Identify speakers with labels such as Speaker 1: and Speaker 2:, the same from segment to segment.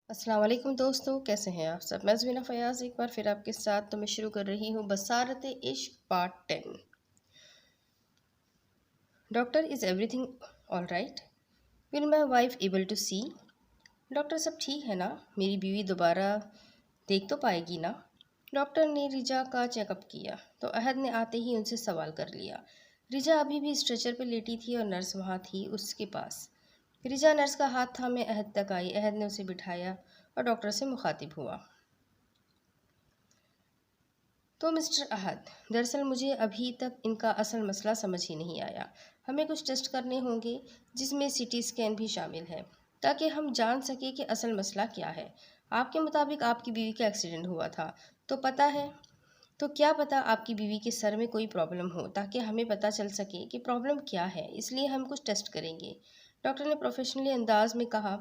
Speaker 1: अस्सलाम वालेकुम दोस्तों, कैसे हैं आप सब। मैं ज़मीना फ़याज़ एक बार फिर आपके साथ मैं शुरू कर रही हूँ बसारत इश्क part 10। Doctor, is everything all right? Will my wife able to see? Doctor, सब ठीक है ना? मेरी बीवी दोबारा देख तो पाएगी ना? डॉक्टर ने रिजा का चेकअप किया तो अहद ने आते ही उनसे सवाल कर लिया। रिजा अभी भी स्ट्रेचर पर लेटी थी और नर्स वहाँ थी उसके पास। रिजा नर्स का हाथ थामे अहद तक आई। अहद ने उसे बिठाया और डॉक्टर से मुखातिब हुआ। तो मिस्टर अहद, दरअसल मुझे अभी तक इनका असल मसला समझ ही नहीं आया। हमें कुछ टेस्ट करने होंगे जिसमें सीटी स्कैन भी शामिल है, ताकि हम जान सके कि असल मसला क्या है। आपके मुताबिक आपकी बीवी का एक्सीडेंट हुआ था, तो पता है तो क्या पता आपकी बीवी के सर में कोई प्रॉब्लम हो, ताकि हमें पता चल सके कि प्रॉब्लम क्या है। इसलिए हम कुछ टेस्ट करेंगे, डॉक्टर ने प्रोफेशनली अंदाज में कहा।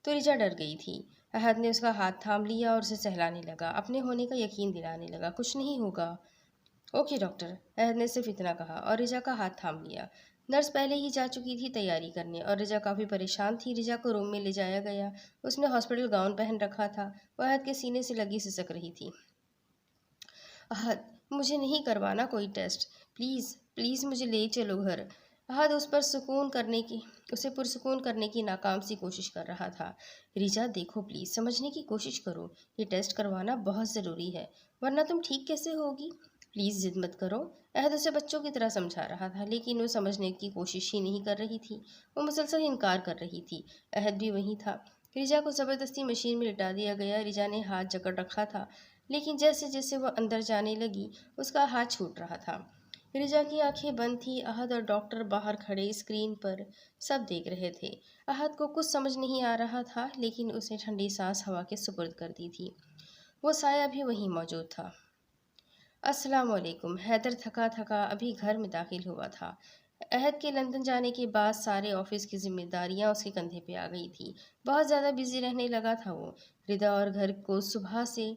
Speaker 1: तो रिचा डर गई थी। अहद ने उसका हाथ थाम लिया और उसे सहलाने लगा, अपने होने का यकीन दिलाने लगा। कुछ नहीं होगा। ओके डॉक्टर, अहद ने सिर्फ इतना कहा और रिजा का हाथ थाम लिया। नर्स पहले ही जा चुकी थी तैयारी करने और रिजा काफ़ी परेशान थी। रिजा को रूम में ले जाया गया। उसने हॉस्पिटल गाउन पहन रखा था। वह अहद के सीने से लगी सिसक रही थी। अहद, मुझे नहीं करवाना कोई टेस्ट। प्लीज़ प्लीज़ मुझे ले चलो घर। अहद उसे पुरसुकून करने की नाकाम सी कोशिश कर रहा था। रिजा देखो, प्लीज़ समझने की कोशिश करो। ये टेस्ट करवाना बहुत ज़रूरी है, वरना तुम ठीक कैसे होगी। प्लीज़ जिद मत करो। अहद उसे बच्चों की तरह समझा रहा था, लेकिन वो समझने की कोशिश ही नहीं कर रही थी। वो मुसलसल इनकार कर रही थी। अहद भी वहीं था। रिजा को ज़बरदस्ती मशीन में लिटा दिया गया। रिजा ने हाथ जकड़ रखा था, लेकिन जैसे जैसे वह अंदर जाने लगी उसका हाथ छूट रहा था। रिजा की आंखें बंद थी। अहद और डॉक्टर बाहर खड़े स्क्रीन पर सब देख रहे थे। अहद को कुछ समझ नहीं आ रहा था, लेकिन उसने ठंडी सांस हवा के सुपुर्द कर दी थी। वो साया भी वहीं मौजूद था। अस्सलाम वालेकुम। हैदर थका थका अभी घर में दाखिल हुआ था। अहद के लंदन जाने के बाद सारे ऑफिस की जिम्मेदारियां उसके कंधे पे आ गई थी। बहुत ज़्यादा बिजी रहने लगा था वो। रिदा और घर को सुबह से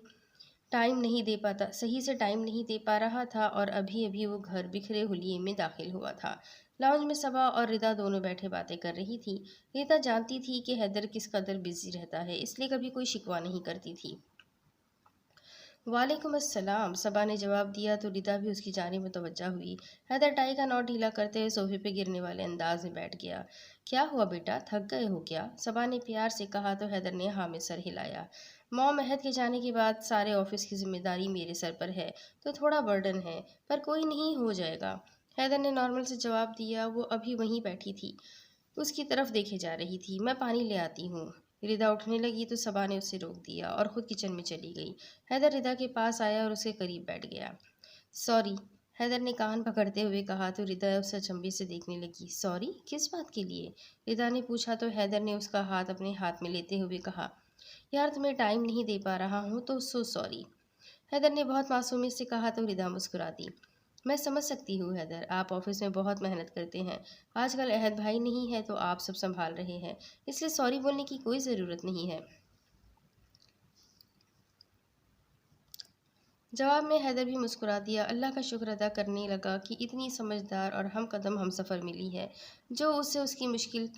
Speaker 1: सही से टाइम नहीं दे पा रहा था और अभी अभी वो घर बिखरे हुलिये में दाखिल हुआ था। लाउंज में सबा और रिदा दोनों बैठे बातें कर रही थी। रिदा जानती थी कि हैदर किस कदर बिजी रहता है, इसलिए कभी कोई शिकवा नहीं करती थी। वालेकुम अस्सलाम, सबा ने जवाब दिया तो रिदा भी उसकी जानिब मुतवज्जा हुई। हैदर टाई का नॉट ढीला करते हुए सोफे पे गिरने वाले अंदाज में बैठ गया। क्या हुआ बेटा, थक गए हो क्या? सबा ने प्यार से कहा तो हैदर ने हाँ में सर हिलाया। मॉम, अहद के जाने के बाद सारे ऑफिस की जिम्मेदारी मेरे सर पर है, तो थोड़ा बर्डन है, पर कोई नहीं, हो जाएगा। हैदर ने नॉर्मल से जवाब दिया। वो अभी वहीं बैठी थी, उसकी तरफ देखे जा रही थी। मैं पानी ले आती हूँ। रिदा उठने लगी तो सबा ने उसे रोक दिया और खुद किचन में चली गई। हैदर रिदा के पास आया और उसके करीब बैठ गया। सॉरी, हैदर ने कान पकड़ते हुए कहा तो रिदा उसे अचंभे से देखने लगी। सॉरी, किस बात के लिए? रिदा ने पूछा तो हैदर ने उसका हाथ अपने हाथ में लेते हुए कहा, यार तुम्हें टाइम नहीं दे पा रहा हूँ तो सो सॉरी। हैदर ने बहुत मासूमियत से कहा तो रिदा मुस्कुरा दी। मैं समझ सकती हूँ हैदर, आप ऑफिस में बहुत मेहनत करते हैं। आजकल अहद भाई नहीं है तो आप सब संभाल रहे हैं, इसलिए सॉरी बोलने की कोई ज़रूरत नहीं है। जवाब में हैदर भी मुस्कुरा दिया। अल्लाह का शुक्र अदा करने लगा कि इतनी समझदार और हम कदम हम सफ़र मिली है, जो उससे उसकी मुश्किल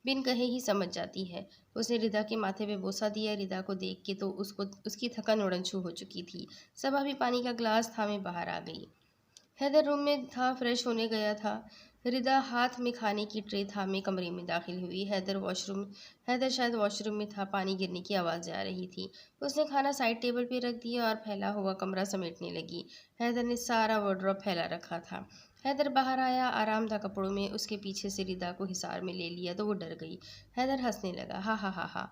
Speaker 1: बिन कहे ही समझ जाती है। उसने रिदा के माथे पे बोसा दिया। रिदा को देख के तो उसको उसकी थकन उड़नछू हो चुकी थी। सब अभी पानी का ग्लास थामे बाहर आ गई। हैदर रूम में था, फ्रेश होने गया था। रिदा हाथ में खाने की ट्रे थामे कमरे में दाखिल हुई। हैदर शायद वॉशरूम में था। पानी गिरने की आवाज़ आ रही थी। उसने खाना साइड टेबल पे रख दिया और फैला हुआ कमरा समेटने लगी। हैदर ने सारा वार्डरोब फैला रखा था। हैदर बाहर आया, आराम था कपड़ों में। उसके पीछे से रिदा को हिसार में ले लिया तो वो डर गई। हैदर हंसने लगा। हा हा हा हा,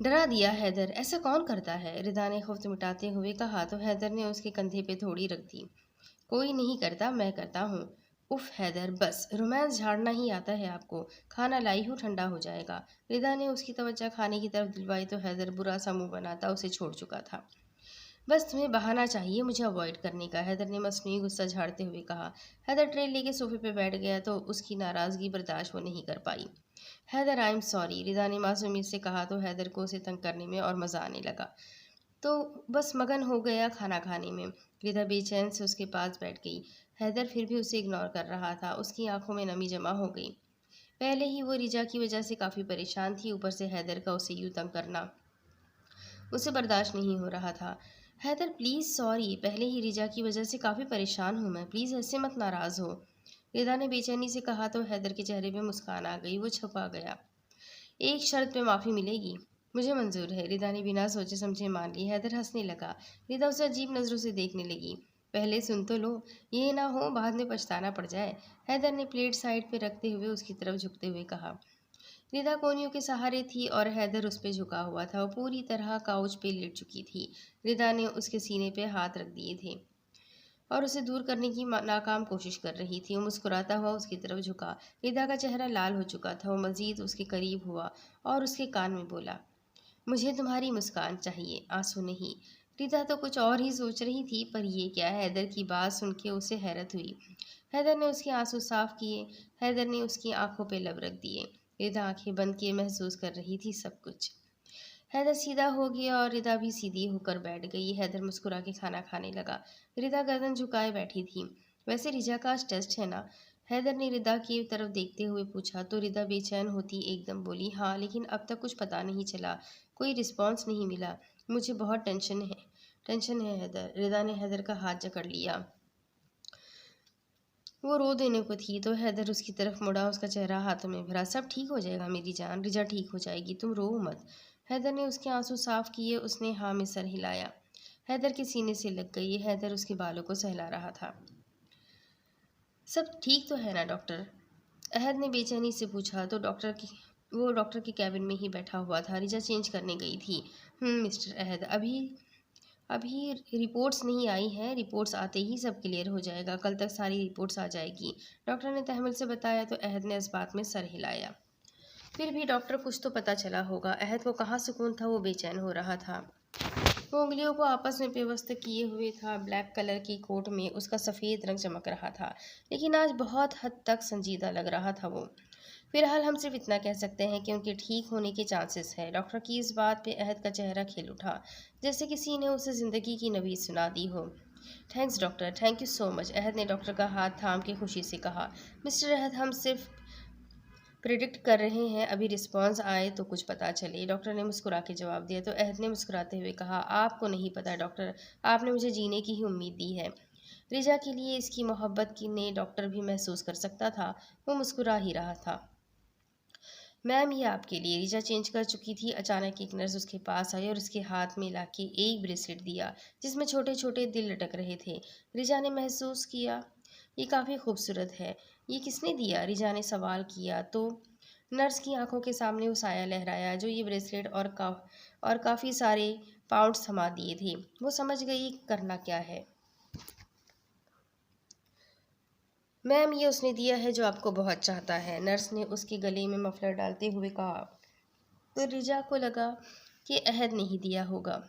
Speaker 1: डरा दिया हैदर, ऐसा कौन करता है? रिदा ने खुफ्त मिटाते हुए कहा तो हैदर ने उसके कंधे पे थोड़ी रख दी। कोई नहीं करता, मैं करता हूँ। उफ हैदर, बस रोमांस झाड़ना ही आता है आपको। खाना लाई हूँ, ठंडा हो जाएगा। रिदा ने उसकी तवज्जो खाने की तरफ दिलवाई तो हैदर बुरा सा मुंह बनाता उसे छोड़ चुका था। बस तुम्हें बहाना चाहिए मुझे अवॉइड करने का, हैदर ने मसनूई गुस्सा झाड़ते हुए कहा। हैदर ट्रे लेके सोफे पे बैठ गया तो उसकी नाराज़गी बर्दाश्त वो नहीं कर पाई। हैदर, आई एम सॉरी, रिदा ने मासूमियत से कहा तो हैदर को उसे तंग करने में और मज़ा आने लगा। तो बस मगन हो गया खाना खाने में। रिदा बेचैन से उसके पास बैठ गई। हैदर फिर भी उसे इग्नोर कर रहा था। उसकी आंखों में नमी जमा हो गई। पहले ही वो रिजा की वजह से काफ़ी परेशान थी, ऊपर से हैदर का उसे यूँ तंग करना उसे बर्दाश्त नहीं हो रहा था। हैदर प्लीज़ सॉरी, पहले ही रिजा की वजह से काफ़ी परेशान हूँ मैं, प्लीज़ ऐसे मत नाराज़ हो। रिदा ने बेचैनी से कहा तो हैदर के चेहरे पे मुस्कान आ गई, वो छुपा गया। एक शर्त पे माफ़ी मिलेगी। मुझे मंजूर है, रिदा ने बिना सोचे समझे मान ली। हैदर हंसने लगा। रिदा उसे अजीब नज़रों से देखने लगी। पहले सुन तो लो, ये ना हो बाद में पछताना पड़ जाए। हैदर ने प्लेट साइड पे रखते हुए उसकी तरफ झुकते हुए कहा। रिदा कोनियों के सहारे थी और हैदर उस पे झुका हुआ था। वो पूरी तरह काउच पे लेट चुकी थी। रिदा ने उसके सीने पे हाथ रख दिए थे और उसे दूर करने की नाकाम कोशिश कर रही थी। वो मुस्कुराता हुआ उसकी तरफ झुका। रिदा का चेहरा लाल हो चुका था। वो मजीद उसके करीब हुआ और उसके कान में बोला, मुझे तुम्हारी मुस्कान चाहिए, आंसू नहीं। रिदा तो कुछ और ही सोच रही थी, पर ये क्या? हैदर की बात सुन के उसे हैरत हुई। हैदर ने उसके आंसू साफ किए। हैदर ने उसकी आंखों पे लब रख दिए। रिदा आंखें बंद किए महसूस कर रही थी सब कुछ। हैदर सीधा हो गया और रिदा भी सीधी होकर बैठ गई। हैदर मुस्कुरा के खाना खाने लगा। रिदा गर्दन झुकाए बैठी थी। वैसे रिजा का आज टेस्ट है ना? हैदर ने रिदा की तरफ देखते हुए पूछा तो रिदा बेचैन होती एकदम बोली, हाँ, लेकिन अब तक कुछ पता नहीं चला, कोई रिस्पॉन्स नहीं मिला। मुझे बहुत टेंशन है हैदर। रिदा ने हैदर का हाथ जकड़ लिया। वो रो देने को थी तो हैदर उसकी तरफ मुड़ा, उसका चेहरा हाथों में भरा। सब ठीक हो जाएगा मेरी जान, रिजा ठीक हो जाएगी, तुम रो मत। हैदर ने उसके आंसू साफ किए। उसने हाँ में सर हिलाया। हैदर के सीने से लग गई। हैदर उसके बालों को सहला रहा था। सब ठीक तो है ना डॉक्टर? अहद ने बेचैनी से पूछा तो वो डॉक्टर के कैबिन में ही बैठा हुआ था। रिजा चेंज करने गई थी। मिस्टर अहद, अभी अभी रिपोर्ट्स नहीं आई हैं, रिपोर्ट्स आते ही सब क्लियर हो जाएगा, कल तक सारी रिपोर्ट्स आ जाएगी, डॉक्टर ने तहमल से बताया तो अहद ने इस बात में सर हिलाया। फिर भी डॉक्टर, कुछ तो पता चला होगा। अहद को कहाँ सुकून था, वो बेचैन हो रहा था। वो उंगलियों को आपस में पेवस्त किए हुए था। ब्लैक कलर की कोट में उसका सफ़ेद रंग चमक रहा था, लेकिन आज बहुत हद तक संजीदा लग रहा था वो। फिलहाल हम सिर्फ इतना कह सकते हैं कि उनके ठीक होने के चांसेस है। डॉक्टर की इस बात पे अहद का चेहरा खिल उठा, जैसे किसी ने उसे ज़िंदगी की नवीद सुना दी हो। Thanks doctor, thank you so much, Ahad ने डॉक्टर का हाथ थाम के खुशी से कहा। मिस्टर अहद, हम सिर्फ प्रिडिक्ट कर रहे हैं, अभी रिस्पॉन्स आए तो कुछ पता चले, डॉक्टर ने मुस्कुरा के जवाब दिया तो अहद ने मुस्कुराते हुए कहा, आपको नहीं पता डॉक्टर, आपने मुझे जीने की ही उम्मीद दी है। रिजा के लिए इसकी मोहब्बत की ने डॉक्टर भी महसूस कर सकता था। वो मुस्कुरा ही रहा था। मैम, ये आपके लिए। रिजा चेंज कर चुकी थी। अचानक एक नर्स उसके पास आई और उसके हाथ में लाके एक ब्रेसलेट दिया जिसमें छोटे छोटे दिल लटक रहे थे। रिजा ने महसूस किया, ये काफ़ी खूबसूरत है। ये किसने दिया? रिजा ने सवाल किया तो नर्स की आंखों के सामने वो साया लहराया जो ये ब्रेसलेट और काफ़ी सारे पाउंड्स थमा दिए थे। वो समझ गई करना क्या है। मैम, ये उसने दिया है जो आपको बहुत चाहता है, नर्स ने उसके गले में मफलर डालते हुए कहा। तो रिजा को लगा कि अहद ने ही दिया होगा।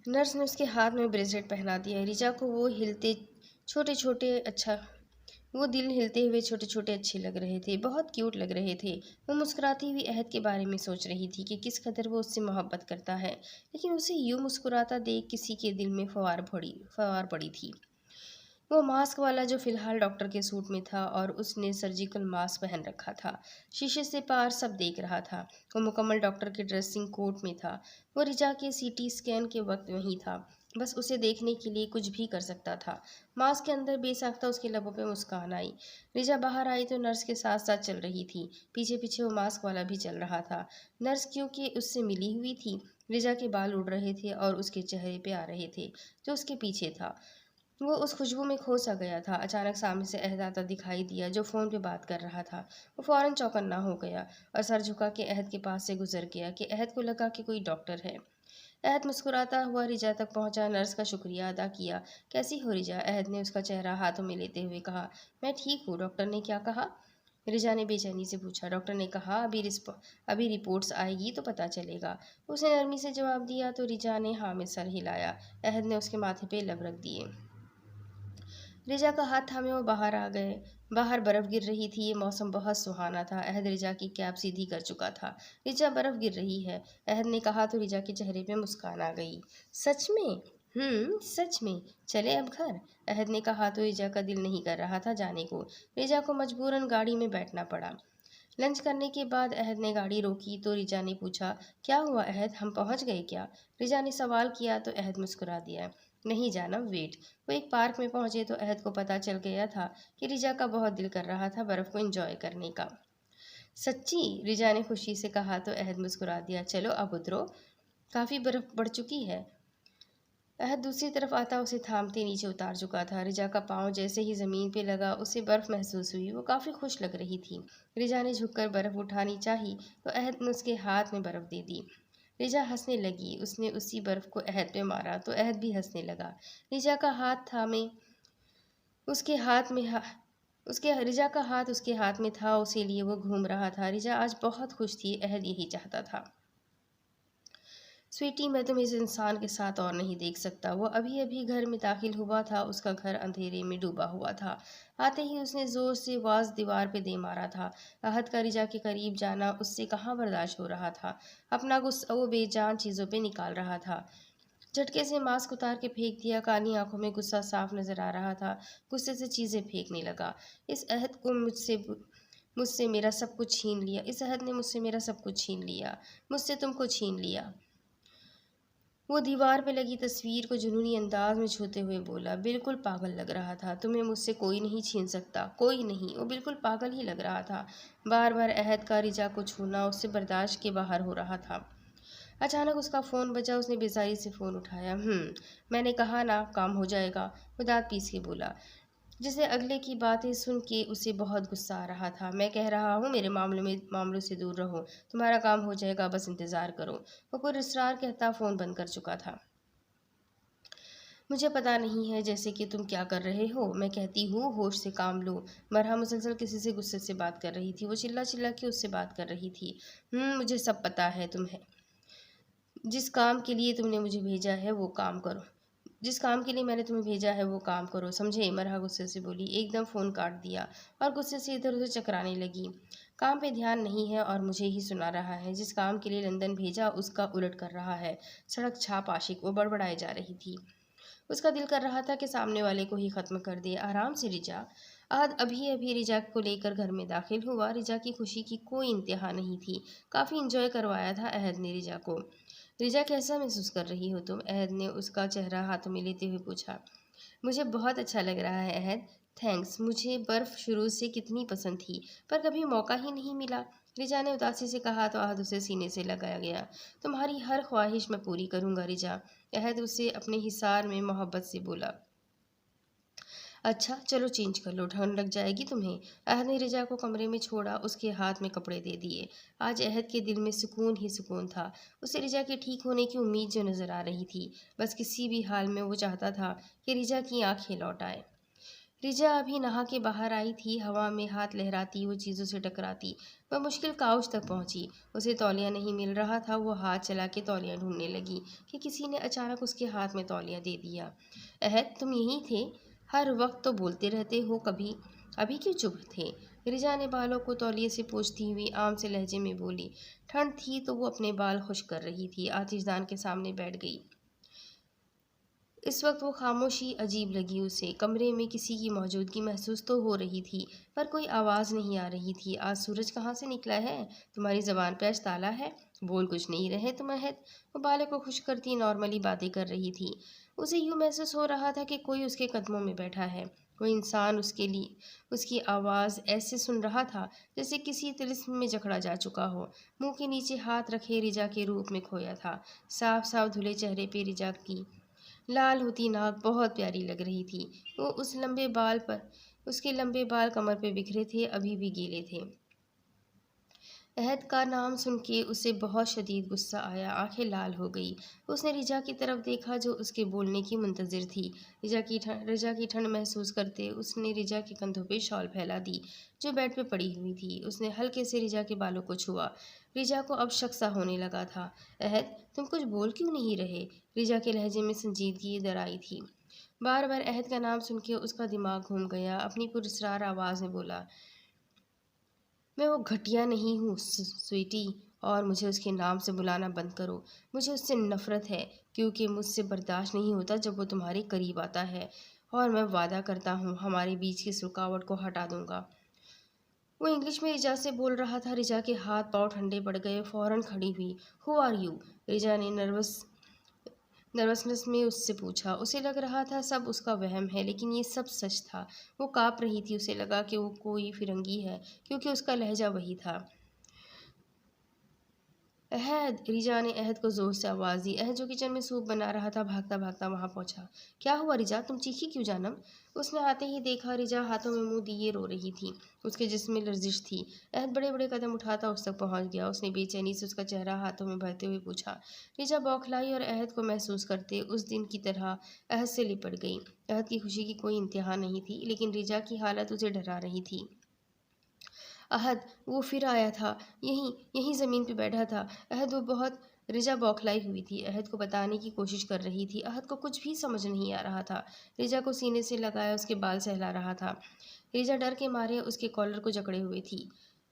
Speaker 1: नर्स ने उसके हाथ में ब्रेसलेट पहना दिया। रिजा को छोटे छोटे अच्छा वो दिल हिलते हुए छोटे छोटे अच्छे लग रहे थे, बहुत क्यूट लग रहे थे। वो मुस्कुराती हुई अहद के बारे में सोच रही थी कि किस कदर वो उससे मोहब्बत करता है, लेकिन उसे यूं मुस्कुराता देख किसी के दिल में फवार पड़ी थी। वो मास्क वाला जो फिलहाल डॉक्टर के सूट में था और उसने सर्जिकल मास्क पहन रखा था, शीशे से पार सब देख रहा था। वो मुकम्मल डॉक्टर के ड्रेसिंग कोट में था। वो रिजा के सीटी स्कैन के वक्त वहीं था, बस उसे देखने के लिए कुछ भी कर सकता था। मास्क के अंदर बेसाख्ता उसके लबों पे मुस्कान आई। रिजा बाहर आई तो नर्स के साथ साथ चल रही थी। पीछे पीछे वो मास्क वाला भी चल रहा था। नर्स क्योंकि उससे मिली हुई थी, रिजा के बाल उड़ रहे थे और उसके चेहरे पे आ रहे थे जो उसके पीछे था। वो उस खुशबू में खो सा गया था। अचानक सामने से अहद आता दिखाई दिया जो फ़ोन पे बात कर रहा था। वो फ़ौरन चौकन्ना हो गया और सर झुका के अहद के पास से गुजर गया कि अहद को लगा कि कोई डॉक्टर है। अहद मुस्कुराता हुआ रिजा तक पहुंचा, नर्स का शुक्रिया अदा किया। कैसी हो रिजा? अहद ने उसका चेहरा हाथों में लेते हुए कहा। मैं ठीक हूँ। डॉक्टर ने क्या कहा? रिजा ने बेचैनी से पूछा। डॉक्टर ने कहा अभी रिपोर्ट्स आएगी तो पता चलेगा, उसने नरमी से जवाब दिया तो रिजा ने हाँ में सर हिलाया। अहद ने उसके माथे पे लब रख दिए। रिजा का हाथ थामे वो बाहर आ गए। बाहर बर्फ गिर रही थी। ये मौसम बहुत सुहाना था। अहद रिजा की कैप सीधी कर चुका था। रिजा, बर्फ गिर रही है, अहद ने कहा तो रिजा के चेहरे पे मुस्कान आ गई। सच में? सच में। चले अब घर, अहद ने कहा तो रिजा का दिल नहीं कर रहा था जाने को। रिजा को मजबूरन गाड़ी में बैठना पड़ा। लंच करने के बाद अहद ने गाड़ी रोकी तो रिजा ने पूछा, क्या हुआ अहद, हम पहुंच गए क्या? रिजा ने सवाल किया तो अहद मुस्कुरा दिया। नहीं जाना, वेट। वो एक पार्क में पहुंचे तो अहद को पता चल गया था कि रिजा का बहुत दिल कर रहा था बर्फ को एंजॉय करने का। सच्ची? रिजा ने खुशी से कहा तो अहद मुस्कुरा दिया। चलो अब उतरो, काफ़ी बर्फ बढ़ चुकी है। अहद दूसरी तरफ आता उसे थामते नीचे उतार चुका था। रिजा का पाँव जैसे ही ज़मीन पे लगा उसे बर्फ़ महसूस हुई। वो काफ़ी खुश लग रही थी। रिजा ने झुककर बर्फ़ उठानी चाही तो अहद ने उसके हाथ में बर्फ़ दे दी। रिजा हंसने लगी। उसने उसी बर्फ़ को अहद पे मारा तो अहद भी हंसने लगा। रिजा का हाथ थामे उसके हाथ में हा, उसके रिजा का हाथ उसके हाथ में था, उसे लिए वो घूम रहा था। रिजा आज बहुत खुश थी। अहद यही चाहता था। स्वीटी, मैं तुम्हें इस इंसान के साथ और नहीं देख सकता। वो अभी अभी घर में दाखिल हुआ था। उसका घर अंधेरे में डूबा हुआ था। आते ही उसने जोर से आवाज दीवार पे दे मारा था। अहद का रिजा के करीब जाना उससे कहाँ बर्दाश्त हो रहा था। अपना गुस्सा वो बेजान चीज़ों पे निकाल रहा था। झटके से मास्क उतार के फेंक दिया। काली आंखों में गुस्सा साफ नजर आ रहा था। गुस्से से चीज़ें फेंकने लगा। इस अहद को मुझसे मेरा सब कुछ छीन लिया। इस अहद ने मुझसे मेरा सब कुछ छीन लिया। मुझसे तुमको छीन लिया। वो दीवार पे लगी तस्वीर को जुनूनी अंदाज में छूते हुए बोला। बिल्कुल पागल लग रहा था। तुम्हें मुझसे कोई नहीं छीन सकता, कोई नहीं। वो बिल्कुल पागल ही लग रहा था। बार बार अहद का रिजा को छूना उससे बर्दाश्त के बाहर हो रहा था। अचानक उसका फ़ोन बजा। उसने बेजारी से फ़ोन उठाया। मैंने कहा ना काम हो जाएगा, वो दाँत पीस के बोला। जिसे अगले की बातें सुन के उसे बहुत गुस्सा आ रहा था। मैं कह रहा हूँ मेरे मामलों से दूर रहो, तुम्हारा काम हो जाएगा, बस इंतज़ार करो। वो पुरस्कार कहता फ़ोन बंद कर चुका था। मुझे पता नहीं है जैसे कि तुम क्या कर रहे हो। मैं कहती हूँ होश से काम लो। मरहा मुसलसल किसी से गुस्से से बात कर रही थी। वो चिल्ला चिल्ला के उससे बात कर रही थी। मुझे सब पता है। तुम्हें जिस काम के लिए तुमने मुझे भेजा है वो काम करो। जिस काम के लिए मैंने तुम्हें भेजा है वो काम करो, समझे? मरहा गुस्से से बोली। एकदम फ़ोन काट दिया और गुस्से से इधर उधर चकराने लगी। काम पे ध्यान नहीं है और मुझे ही सुना रहा है। जिस काम के लिए लंदन भेजा उसका उलट कर रहा है। सड़क छाप आशिक, वो बड़बड़ाए जा रही थी। उसका दिल कर रहा था कि सामने वाले को ही ख़त्म कर दे। आराम से रिजा। आज अभी अभी रिजा को लेकर घर में दाखिल हुआ। रिजा की खुशी की कोई इंतहा नहीं थी। काफ़ी इंजॉय करवाया था अहद ने रिजा को। रिजा, कैसा महसूस कर रही हो तुम? अहद ने उसका चेहरा हाथों में लेते हुए पूछा। मुझे बहुत अच्छा लग रहा है अहद। थैंक्स। मुझे बर्फ़ शुरू से कितनी पसंद थी पर कभी मौका ही नहीं मिला। रिजा ने उदासी से कहा तो अहद उसे सीने से लगाया गया। तुम्हारी हर ख्वाहिश मैं पूरी करूँगा रिजा। अहद उसे अपने हिसार में मोहब्बत से बोला। अच्छा चलो चेंज कर लो, ठंड लग जाएगी तुम्हें। अहद ने रिजा को कमरे में छोड़ा, उसके हाथ में कपड़े दे दिए। आज अहद के दिल में सुकून ही सुकून था। उसे रिजा के ठीक होने की उम्मीद जो नज़र आ रही थी। बस किसी भी हाल में वो चाहता था कि रिजा की आंखें लौट आए। रिजा अभी नहा के बाहर आई थी। हवा में हाथ लहराती वो चीज़ों से टकराती। वह मुश्किल काउच तक पहुंची। उसे तौलिया नहीं मिल रहा था। वो हाथ चला के तौलिया ढूंढने लगी कि किसी ने अचानक उसके हाथ में तौलिया दे दिया। अहद, तुम यहीं थे? हर वक्त तो बोलते रहते हो, कभी अभी क्यों चुप थे? रिजा ने बालों को तौलिए से पोंछती हुई आम से लहजे में बोली। ठंड थी तो वो अपने बाल खुश कर रही थी। आतिशदान के सामने बैठ गई। इस वक्त वो खामोशी अजीब लगी उसे। कमरे में किसी की मौजूदगी महसूस तो हो रही थी पर कोई आवाज़ नहीं आ रही थी। आज सूरज कहाँ से निकला है? तुम्हारी ज़बान पे आज ताला है? बोल कुछ नहीं रहे तुम अहद? वो बाले को खुश करती नॉर्मली बातें कर रही थी। उसे यूँ महसूस हो रहा था कि कोई उसके कदमों में बैठा है। कोई इंसान उसके लिए उसकी आवाज़ ऐसे सुन रहा था जैसे किसी तिलिस्म में जकड़ा जा चुका हो। मुंह के नीचे हाथ रखे रिजा के रूप में खोया था। साफ साफ धुले चेहरे पे रिजा की लाल होती नाक बहुत प्यारी लग रही थी। वो उसके लंबे बाल कमर पे बिखरे थे, अभी भी गीले थे। अहद का नाम सुन के उसे बहुत शदीद गुस्सा आया। आंखें लाल हो गई। उसने रिजा की तरफ देखा जो उसके बोलने की मुंतजिर थी। रिजा की ठंड महसूस करते उसने रिजा के कंधों पे शॉल फैला दी जो बेड पे पड़ी हुई थी। उसने हल्के से रिजा के बालों को छुआ। रिजा को अब शक सा होने लगा था। अहद, तुम कुछ बोल क्यों नहीं रहे? रिजा के लहजे में संजीदगी दर आई थी। बार बार अहद का नाम सुन के उसका दिमाग घूम गया। अपनी पुरस्रार आवाज़ में बोला, मैं वो घटिया नहीं हूँ स्वीटी, और मुझे उसके नाम से बुलाना बंद करो। मुझे उससे नफ़रत है, क्योंकि मुझसे बर्दाश्त नहीं होता जब वो तुम्हारे करीब आता है, और मैं वादा करता हूँ हमारे बीच की इस रुकावट को हटा दूँगा। वो इंग्लिश में रिजा से बोल रहा था। रिजा के हाथ पाँव ठंडे पड़ गए, फ़ौरन खड़ी हुई। Who are you? रिजा ने नर्वसनेस में उससे पूछा। उसे लग रहा था सब उसका वहम है, लेकिन ये सब सच था। वो काँप रही थी। उसे लगा कि वो कोई फिरंगी है, क्योंकि उसका लहजा वही था। अहद! रिजा ने अहद को ज़ोर से आवाज़ दी। अहद, जो किचन में सूप बना रहा था, भागता भागता वहाँ पहुँचा। क्या हुआ रिजा? तुम चीखी क्यों जानम? उसने आते ही देखा रिजा हाथों में मुँह दिए रो रही थी। उसके जिस्म में लर्जिश थी। अहद बड़े बड़े कदम उठाता उस तक पहुँच गया। उसने बेचैनी से उसका चेहरा हाथों में भरते हुए पूछा। रिजा बौखलाई और अहद को महसूस करते उस दिन की तरह अहद से लिपट गई। अहद की खुशी की कोई इंतहा नहीं थी, लेकिन रिजा की हालत उसे डरा रही थी। अहद, वो फिर आया था। यहीं यहीं ज़मीन पे बैठा था। अहद, वो बहुत। रिजा बौखलाई हुई थी। अहद को बताने की कोशिश कर रही थी। अहद को कुछ भी समझ नहीं आ रहा था। रिजा को सीने से लगाया उसके बाल सहला रहा था। रिजा डर के मारे उसके कॉलर को जकड़े हुए थी।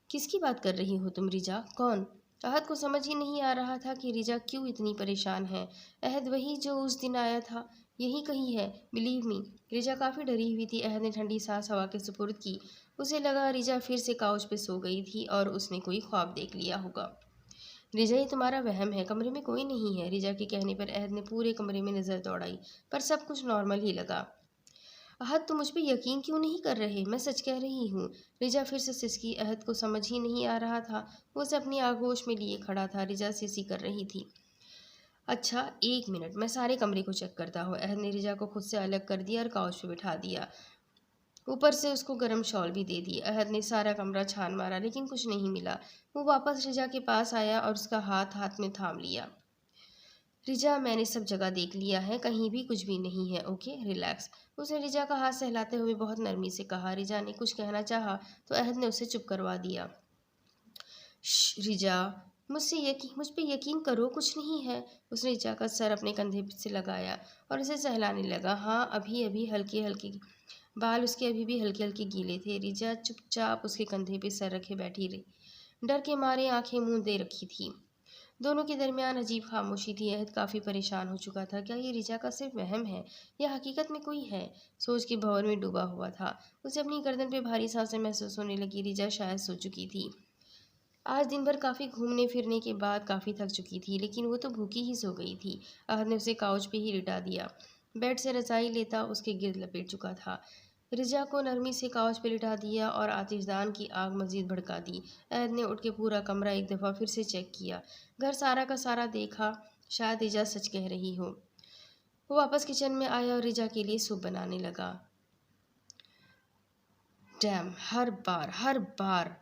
Speaker 1: किसकी बात कर रही हो तुम रिजा? कौन? अहद को समझ ही नहीं आ रहा था कि रिजा क्यों इतनी परेशान है। अहद वही जो उस दिन आया था, यही कहीं है। Believe me. रिजा काफ़ी डरी हुई थी। अहद ने ठंडी सांस हवा के सुपुर्द की। उसे लगा रिजा फिर से काउच पे सो गई थी और उसने कोई ख्वाब देख लिया होगा। रिजा, ये तुम्हारा वहम है, कमरे में कोई नहीं है। रिजा के कहने पर अहद ने पूरे कमरे में नज़र दौड़ाई, पर सब कुछ नॉर्मल ही लगा। अहद, तुम मुझ पे यकीन क्यों नहीं कर रहे? मैं सच कह रही हूँ। रिजा फिर से सिसकी। अहद को समझ ही नहीं आ रहा था। वो उसे अपनी आगोश में लिए खड़ा था। रिजा सिसी कर रही थी। अच्छा, एक मिनट, मैं सारे कमरे को चेक करता हूँ। अहद ने रिजा को खुद से अलग कर दिया और काउच पे बिठा दिया। ऊपर से उसको गर्म शॉल भी दे दी। अहद ने सारा कमरा छान मारा, लेकिन कुछ नहीं मिला। वो वापस रिजा के पास आया और उसका हाथ हाथ में थाम लिया। रिजा, मैंने सब जगह देख लिया है, कहीं भी कुछ भी नहीं है। Okay, relax. उसने रिजा का हाथ सहलाते हुए बहुत नरमी से कहा। रिजा ने कुछ कहना चाहा तो अहद ने उसे चुप करवा दिया। रिजा, मुझ पे यकीन करो, कुछ नहीं है। उसने रिचा का सर अपने कंधे से लगाया और उसे सहलाने लगा। हाँ, अभी अभी हल्के हल्के बाल उसके अभी भी हल्के हल्के गीले थे। रिचा चुपचाप उसके कंधे पे सर रखे बैठी रही, डर के मारे आंखें मूंद दे रखी थी। दोनों के दरमियान अजीब खामोशी थी। अहद काफ़ी परेशान हो चुका था। क्या ये रिचा का सिर्फ वहम है, या हकीकत में कोई है? सोच के भंवर में डूबा हुआ था। उसे अपनी गर्दन पे भारी सांसें महसूस होने लगी। रिचा शायद सो चुकी थी। आज दिन भर काफ़ी घूमने फिरने के बाद काफ़ी थक चुकी थी, लेकिन वो तो भूखी ही सो गई थी। अहद ने उसे काउच पे ही लिटा दिया। बेड से रजाई लेता उसके गिर्द लपेट चुका था। रिजा को नरमी से काउच पे लिटा दिया और आतिशदान की आग मजीद भड़का दी। अहद ने उठ के पूरा कमरा एक दफ़ा फिर से चेक किया। घर सारा का सारा देखा। शायद रिजा सच कह रही हो। वो वापस किचन में आया और रिजा के लिए सूप बनाने लगा। डैम, हर बार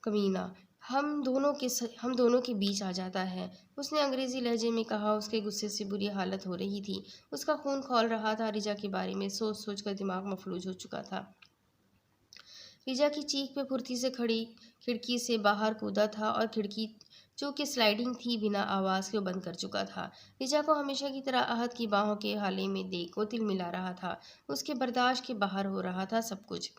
Speaker 1: कमीना हम दोनों के बीच आ जाता है। उसने अंग्रेज़ी लहजे में कहा। उसके गुस्से से बुरी हालत हो रही थी। उसका खून खौल रहा था। रिजा के बारे में सोच सोच कर दिमाग मफलूज हो चुका था। रिजा की चीख पे फुर्ती से खड़ी खिड़की से बाहर कूदा था और खिड़की जो कि स्लाइडिंग थी बिना आवाज़ के बंद कर चुका था। रिजा को हमेशा की तरह आहत की बाहों के हाले में देख को तिल मिला रहा था। उसके बर्दाश्त के बाहर हो रहा था सब कुछ।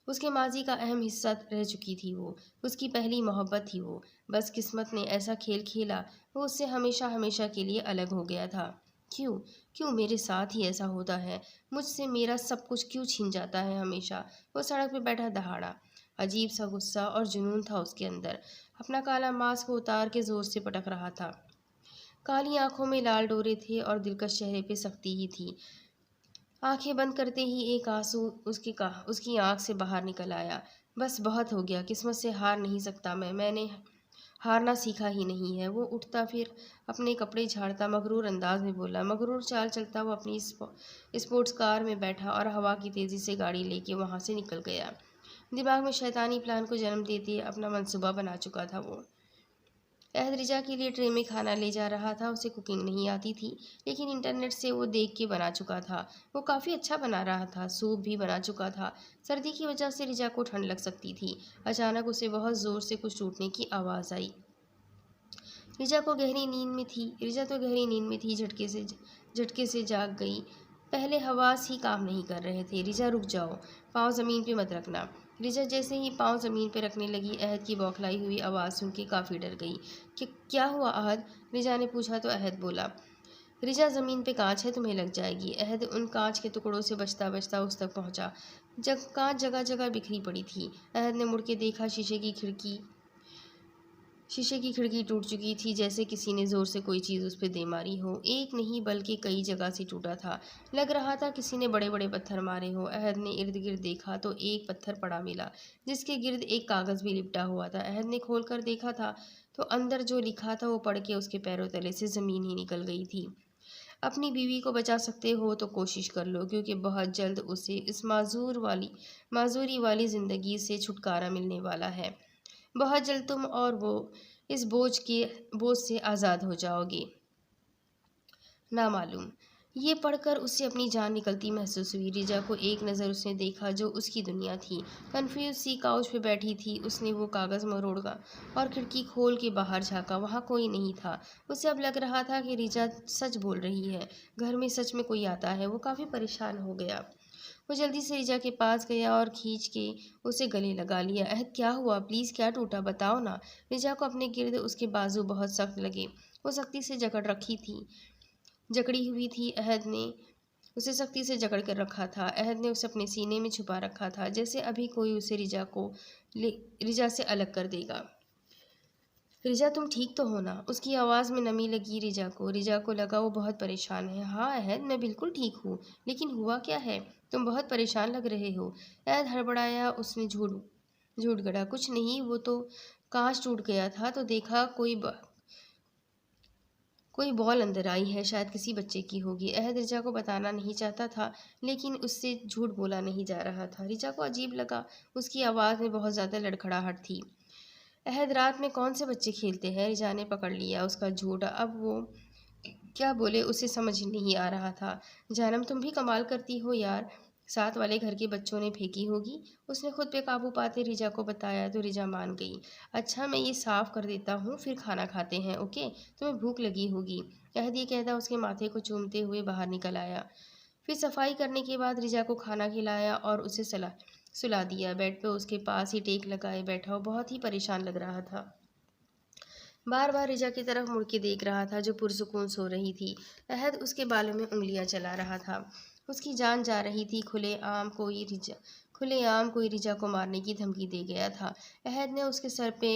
Speaker 1: उसके माजी का अहम हिस्सा रह चुकी थी वो। उसकी पहली मोहब्बत थी वो। बस किस्मत ने ऐसा खेल खेला, वो उससे हमेशा हमेशा के लिए अलग हो गया था। क्यों? क्यों मेरे साथ ही ऐसा होता है? मुझसे मेरा सब कुछ क्यों छीन जाता है हमेशा? वो सड़क पे बैठा दहाड़ा। अजीब सा गुस्सा और जुनून था उसके अंदर। अपना काला मास्क उतार के ज़ोर से पटक रहा था। काली आंखों में लाल डोरे थे और दिलकश चेहरे पे सख्ती ही थी। आंखें बंद करते ही एक आंसू उसकी आंख से बाहर निकल आया। बस बहुत हो गया, किस्मत से हार नहीं सकता मैंने हारना सीखा ही नहीं है। वो उठता, फिर अपने कपड़े झाड़ता मगरूर अंदाज में बोला। मगरूर चाल चलता वो अपनी स्पोर्ट्स कार में बैठा और हवा की तेज़ी से गाड़ी लेके वहाँ से निकल गया। दिमाग में शैतानी प्लान को जन्म देते अपना मंसूबा बना चुका था वो। अहद रिजा के लिए ट्रे में खाना ले जा रहा था। उसे कुकिंग नहीं आती थी, लेकिन इंटरनेट से वो देख के बना चुका था। वो काफ़ी अच्छा बना रहा था। सूप भी बना चुका था। सर्दी की वजह से रिजा को ठंड लग सकती थी। अचानक उसे बहुत ज़ोर से कुछ टूटने की आवाज़ आई। रिजा तो गहरी नींद में थी। झटके से जाग गई। पहले हवास ही काम नहीं कर रहे थे। रिजा, रुक जाओ, पाँव ज़मीन पे मत रखना। रिचा जैसे ही पाँव ज़मीन पर रखने लगी, अहद की बौखलाई हुई आवाज़ सुन के काफ़ी डर गई। कि क्या हुआ अहद? रिचा ने पूछा तो अहद बोला, रिचा ज़मीन पे कांच है, तुम्हें लग जाएगी। अहद उन कांच के टुकड़ों से बचता बचता उस तक पहुंचा। जब कांच जगह जगह बिखरी पड़ी थी। अहद ने मुड़ के देखा, शीशे की खिड़की टूट चुकी थी, जैसे किसी ने ज़ोर से कोई चीज़ उस पर दे मारी हो। एक नहीं बल्कि कई जगह से टूटा था। लग रहा था किसी ने बड़े बड़े पत्थर मारे हो। अहद ने इर्द गिर्द देखा तो एक पत्थर पड़ा मिला, जिसके गिर्द एक कागज़ भी लिपटा हुआ था। अहद ने खोल कर देखा था तो अंदर जो लिखा था वो पढ़ के उसके पैरों तले से ज़मीन ही निकल गई थी। अपनी बीवी को बचा सकते हो तो कोशिश कर लो, क्योंकि बहुत जल्द उसे इस माजूरी वाली ज़िंदगी से छुटकारा मिलने वाला है। बहुत जल्द तुम और वो इस बोझ से आज़ाद हो जाओगे। नामालूम। ये पढ़कर उससे अपनी जान निकलती महसूस हुई। रिजा को एक नज़र उसने देखा जो उसकी दुनिया थी। कन्फ्यूज सी काउच पे बैठी थी। उसने वो कागज़ मरोड़ा और खिड़की खोल के बाहर झाँका। वहाँ कोई नहीं था। उसे अब लग रहा था कि रिजा सच बोल रही है। घर में सच में कोई आता है। वो काफ़ी परेशान हो गया। वो जल्दी से रिजा के पास गया और खींच के उसे गले लगा लिया। अहद, क्या हुआ? प्लीज़, क्या टूटा? बताओ ना। रिजा को अपने गिर्द उसके बाजू बहुत सख्त लगे। वो सख्ती से जकड़ी हुई थी। अहद ने उसे सख्ती से जकड़ कर रखा था। अहद ने उसे अपने सीने में छुपा रखा था, जैसे अभी कोई उसे रिजा से अलग कर देगा। रिजा, तुम ठीक तो हो ना? उसकी आवाज़ में नमी लगी रिजा को लगा वो बहुत परेशान है। हाँ अहद, मैं बिल्कुल ठीक हूँ। लेकिन हुआ क्या है? तुम बहुत परेशान लग रहे हो। अहद हड़बड़ाया। उसने झूठ गढ़ा। कुछ नहीं, वो तो कांच टूट गया था तो देखा कोई बॉल अंदर आई है, शायद किसी बच्चे की होगी। अहद रिजा को बताना नहीं चाहता था, लेकिन उससे झूठ बोला नहीं जा रहा था। रिजा को अजीब लगा। उसकी आवाज़ में बहुत ज़्यादा लड़खड़ाहट थी। अहद, रात में कौन से बच्चे खेलते हैं? रिजा ने पकड़ लिया उसका झूठ। अब वो क्या बोले उसे समझ नहीं आ रहा था। जानम, तुम भी कमाल करती हो यार। साथ वाले घर के बच्चों ने फेंकी होगी। उसने खुद पे काबू पाते रिजा को बताया तो रिजा मान गई। अच्छा, मैं ये साफ कर देता हूँ, फिर खाना खाते हैं, ओके? तुम्हें भूख लगी होगी। अहद ये कहता उसके माथे को चूमते हुए बाहर निकल आया। फिर सफाई करने के बाद रिजा को खाना खिलाया और उसे सुला दिया। बेड पे उसके पास ही टेक लगाए बैठा वो बहुत ही परेशान लग रहा था। बार बार रिजा की तरफ मुड़ के देख रहा था, जो पुरसुकून सो रही थी। अहद उसके बालों में उंगलियां चला रहा था। उसकी जान जा रही थी। खुलेआम कोई रिजा को मारने की धमकी दे गया था। अहद ने उसके सर पे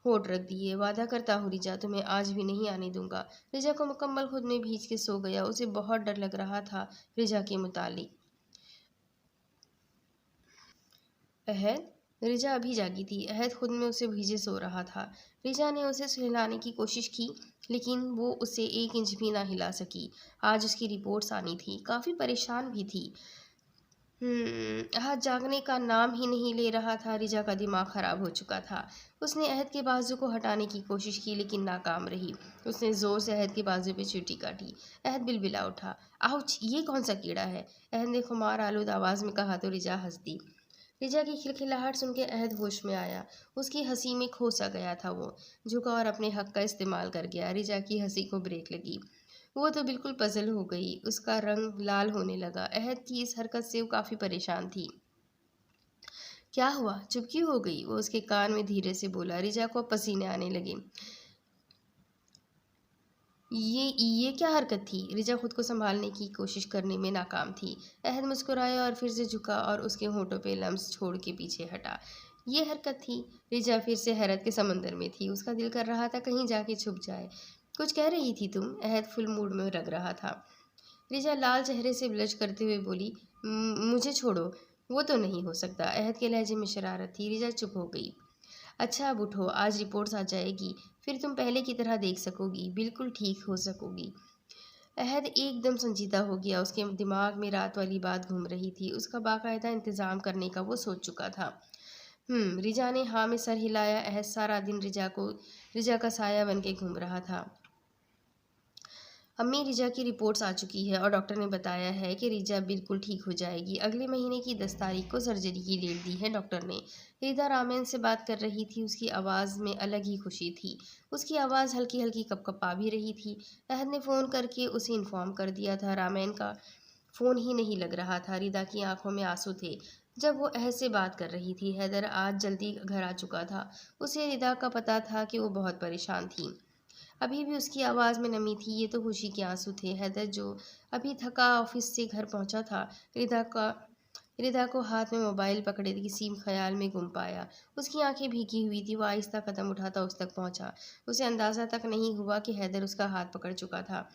Speaker 1: होठ रख दिए। वादा करता हूँ रिजा, तुम्हें आज भी नहीं आने दूंगा। रिजा को मुकम्मल खुद में भीज के सो गया। उसे बहुत डर लग रहा था रिजा के मुतालिक। अहद? रिजा अभी जागी थी। अहद खुद में उसे भीजे सो रहा था। रिजा ने उसे सुलाने की कोशिश की, लेकिन वो उसे 1 इंच भी ना हिला सकी। आज उसकी रिपोर्ट्स आनी थी। काफ़ी परेशान भी थी। अहद जागने का नाम ही नहीं ले रहा था। रिजा का दिमाग खराब हो चुका था। उसने अहद के बाजू को हटाने की कोशिश की, लेकिन नाकाम रही। उसने ज़ोर से अहद के बाजू पे चींटी काटी। अहद बिलबिला उठा। आउच! ये कौन सा कीड़ा है? अहद ने खुमार आलूद आवाज़ में कहा तो रिजा हंस दी। रिजा की खिलखिलाहट सुन के अहद होश में आया। उसकी हंसी में खो सा गया था। वो झुका और अपने हक का इस्तेमाल कर गया। रिजा की हंसी को ब्रेक लगी। वो तो बिल्कुल पजल हो गई। उसका रंग लाल होने लगा। अहद की इस हरकत से वो काफ़ी परेशान थी। क्या हुआ? चुप क्यों हो गई? वो उसके कान में धीरे से बोला। रिजा को पसीने आने लगे। ये क्या हरकत थी? रिजा खुद को संभालने की कोशिश करने में नाकाम थी। अहद मुस्कुराया और फिर से झुका और उसके होठों पे लम्स छोड़ के पीछे हटा। ये हरकत थी। रिजा फिर से हैरत के समंदर में थी। उसका दिल कर रहा था कहीं जाके छुप जाए। कुछ कह रही थी तुम? अहद फुल मूड में लग रहा था। रिजा लाल चेहरे से ब्लश करते हुए बोली, मुझे छोड़ो। वो तो नहीं हो सकता। अहद के लहजे में शरारत थी। रिजा चुप हो गई। अच्छा अब उठो, आज रिपोर्ट्स आ जाएगी, फिर तुम पहले की तरह देख सकोगी, बिल्कुल ठीक हो सकोगी। अहद एकदम संजीदा हो गया। उसके दिमाग में रात वाली बात घूम रही थी। उसका बाकायदा इंतज़ाम करने का वो सोच चुका था। रिजा ने हाँ में सर हिलाया। अहद सारा दिन रिजा का साया बन के घूम रहा था। अम्मी, रिजा की रिपोर्ट्स आ चुकी है और डॉक्टर ने बताया है कि रिजा बिल्कुल ठीक हो जाएगी। अगले महीने की 10 तारीख को सर्जरी की डेट दी है डॉक्टर ने। रिदा रामेन से बात कर रही थी। उसकी आवाज़ में अलग ही खुशी थी। उसकी आवाज़ हल्की हल्की कपकपा भी रही थी। अहद ने फ़ोन करके उसे इन्फॉर्म कर दिया था। रामेन का फ़ोन ही नहीं लग रहा था। रिदा की आंखों में आंसू थे। जब वो अहद से बात कर रही थी। हैदर आज जल्दी घर आ चुका था। उसे रिदा का पता था कि वो बहुत परेशान थी। अभी भी उसकी आवाज़ में नमी थी। ये तो खुशी के आंसू थे। हैदर जो अभी थका ऑफिस से घर पहुंचा था, रिदा को हाथ में मोबाइल पकड़े किसी ख्याल में गुम पाया। उसकी आंखें भीगी हुई थी। वो आहिस्ता कदम उठाता उस तक पहुंचा। उसे अंदाज़ा तक नहीं हुआ कि हैदर उसका हाथ पकड़ चुका था।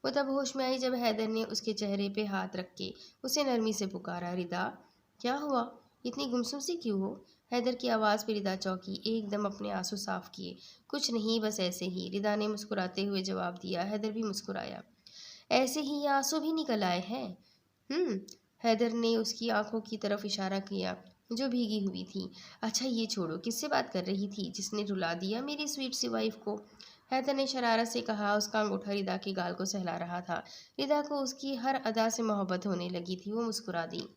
Speaker 1: वो तब होश में आई जब हैदर ने उसके चेहरे पे हाथ रख के उसे नरमी से पुकारा, रिदा। क्या हुआ? इतनी गुमसुम सी क्यों हो? हैदर की आवाज़ पे रिदा चौंकी, एकदम अपने आंसू साफ किए। कुछ नहीं, बस ऐसे ही, रिदा ने मुस्कुराते हुए जवाब दिया। हैदर भी मुस्कुराया। ऐसे ही ये आंसू भी निकल आए हैं? हम्म। हैदर ने उसकी आंखों की तरफ इशारा किया जो भीगी हुई थी। अच्छा ये छोड़ो, किससे बात कर रही थी जिसने रुला दिया मेरी स्वीट सी वाइफ को? हैदर ने शरारत से कहा। उसका अंगूठा रिदा के गाल को सहला रहा था। रिदा को उसकी हर अदा से मोहब्बत होने लगी थी। वो मुस्कुरा दी।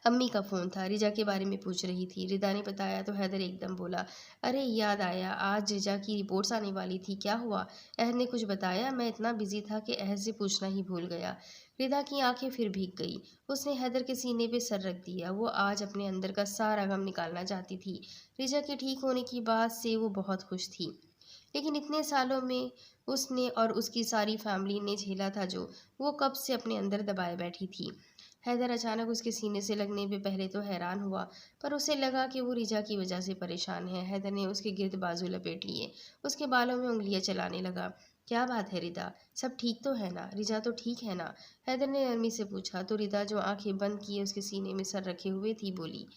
Speaker 1: अम्मी का फ़ोन था, रिजा के बारे में पूछ रही थी। रिदा ने बताया तो हैदर एकदम बोला, अरे याद आया, आज रिजा की रिपोर्ट्स आने वाली थी। क्या हुआ? अहद ने कुछ बताया? मैं इतना बिजी था कि अहद से पूछना ही भूल गया। रिदा की आंखें फिर भीग गई। उसने हैदर के सीने पे सर रख दिया। वो आज अपने अंदर का सारा गम निकालना चाहती थी। रिजा के ठीक होने की बात से वो बहुत खुश थी, लेकिन इतने सालों में उसने और उसकी सारी फैमिली ने झेला था जो वो कब से अपने अंदर दबाए बैठी थी। हैदर अचानक उसके सीने से लगने पे पहले तो हैरान हुआ, पर उसे लगा कि वो रिजा की वजह से परेशान है। हैदर ने उसके गिर्द बाजू लपेट लिए, उसके बालों में उंगलियां चलाने लगा। क्या बात है रिदा, सब ठीक तो है ना? रिजा तो ठीक है ना? हैदर ने नरमी से पूछा तो रिदा जो आंखें बंद किए उसके सीने में सर रखे हुए थी बोली,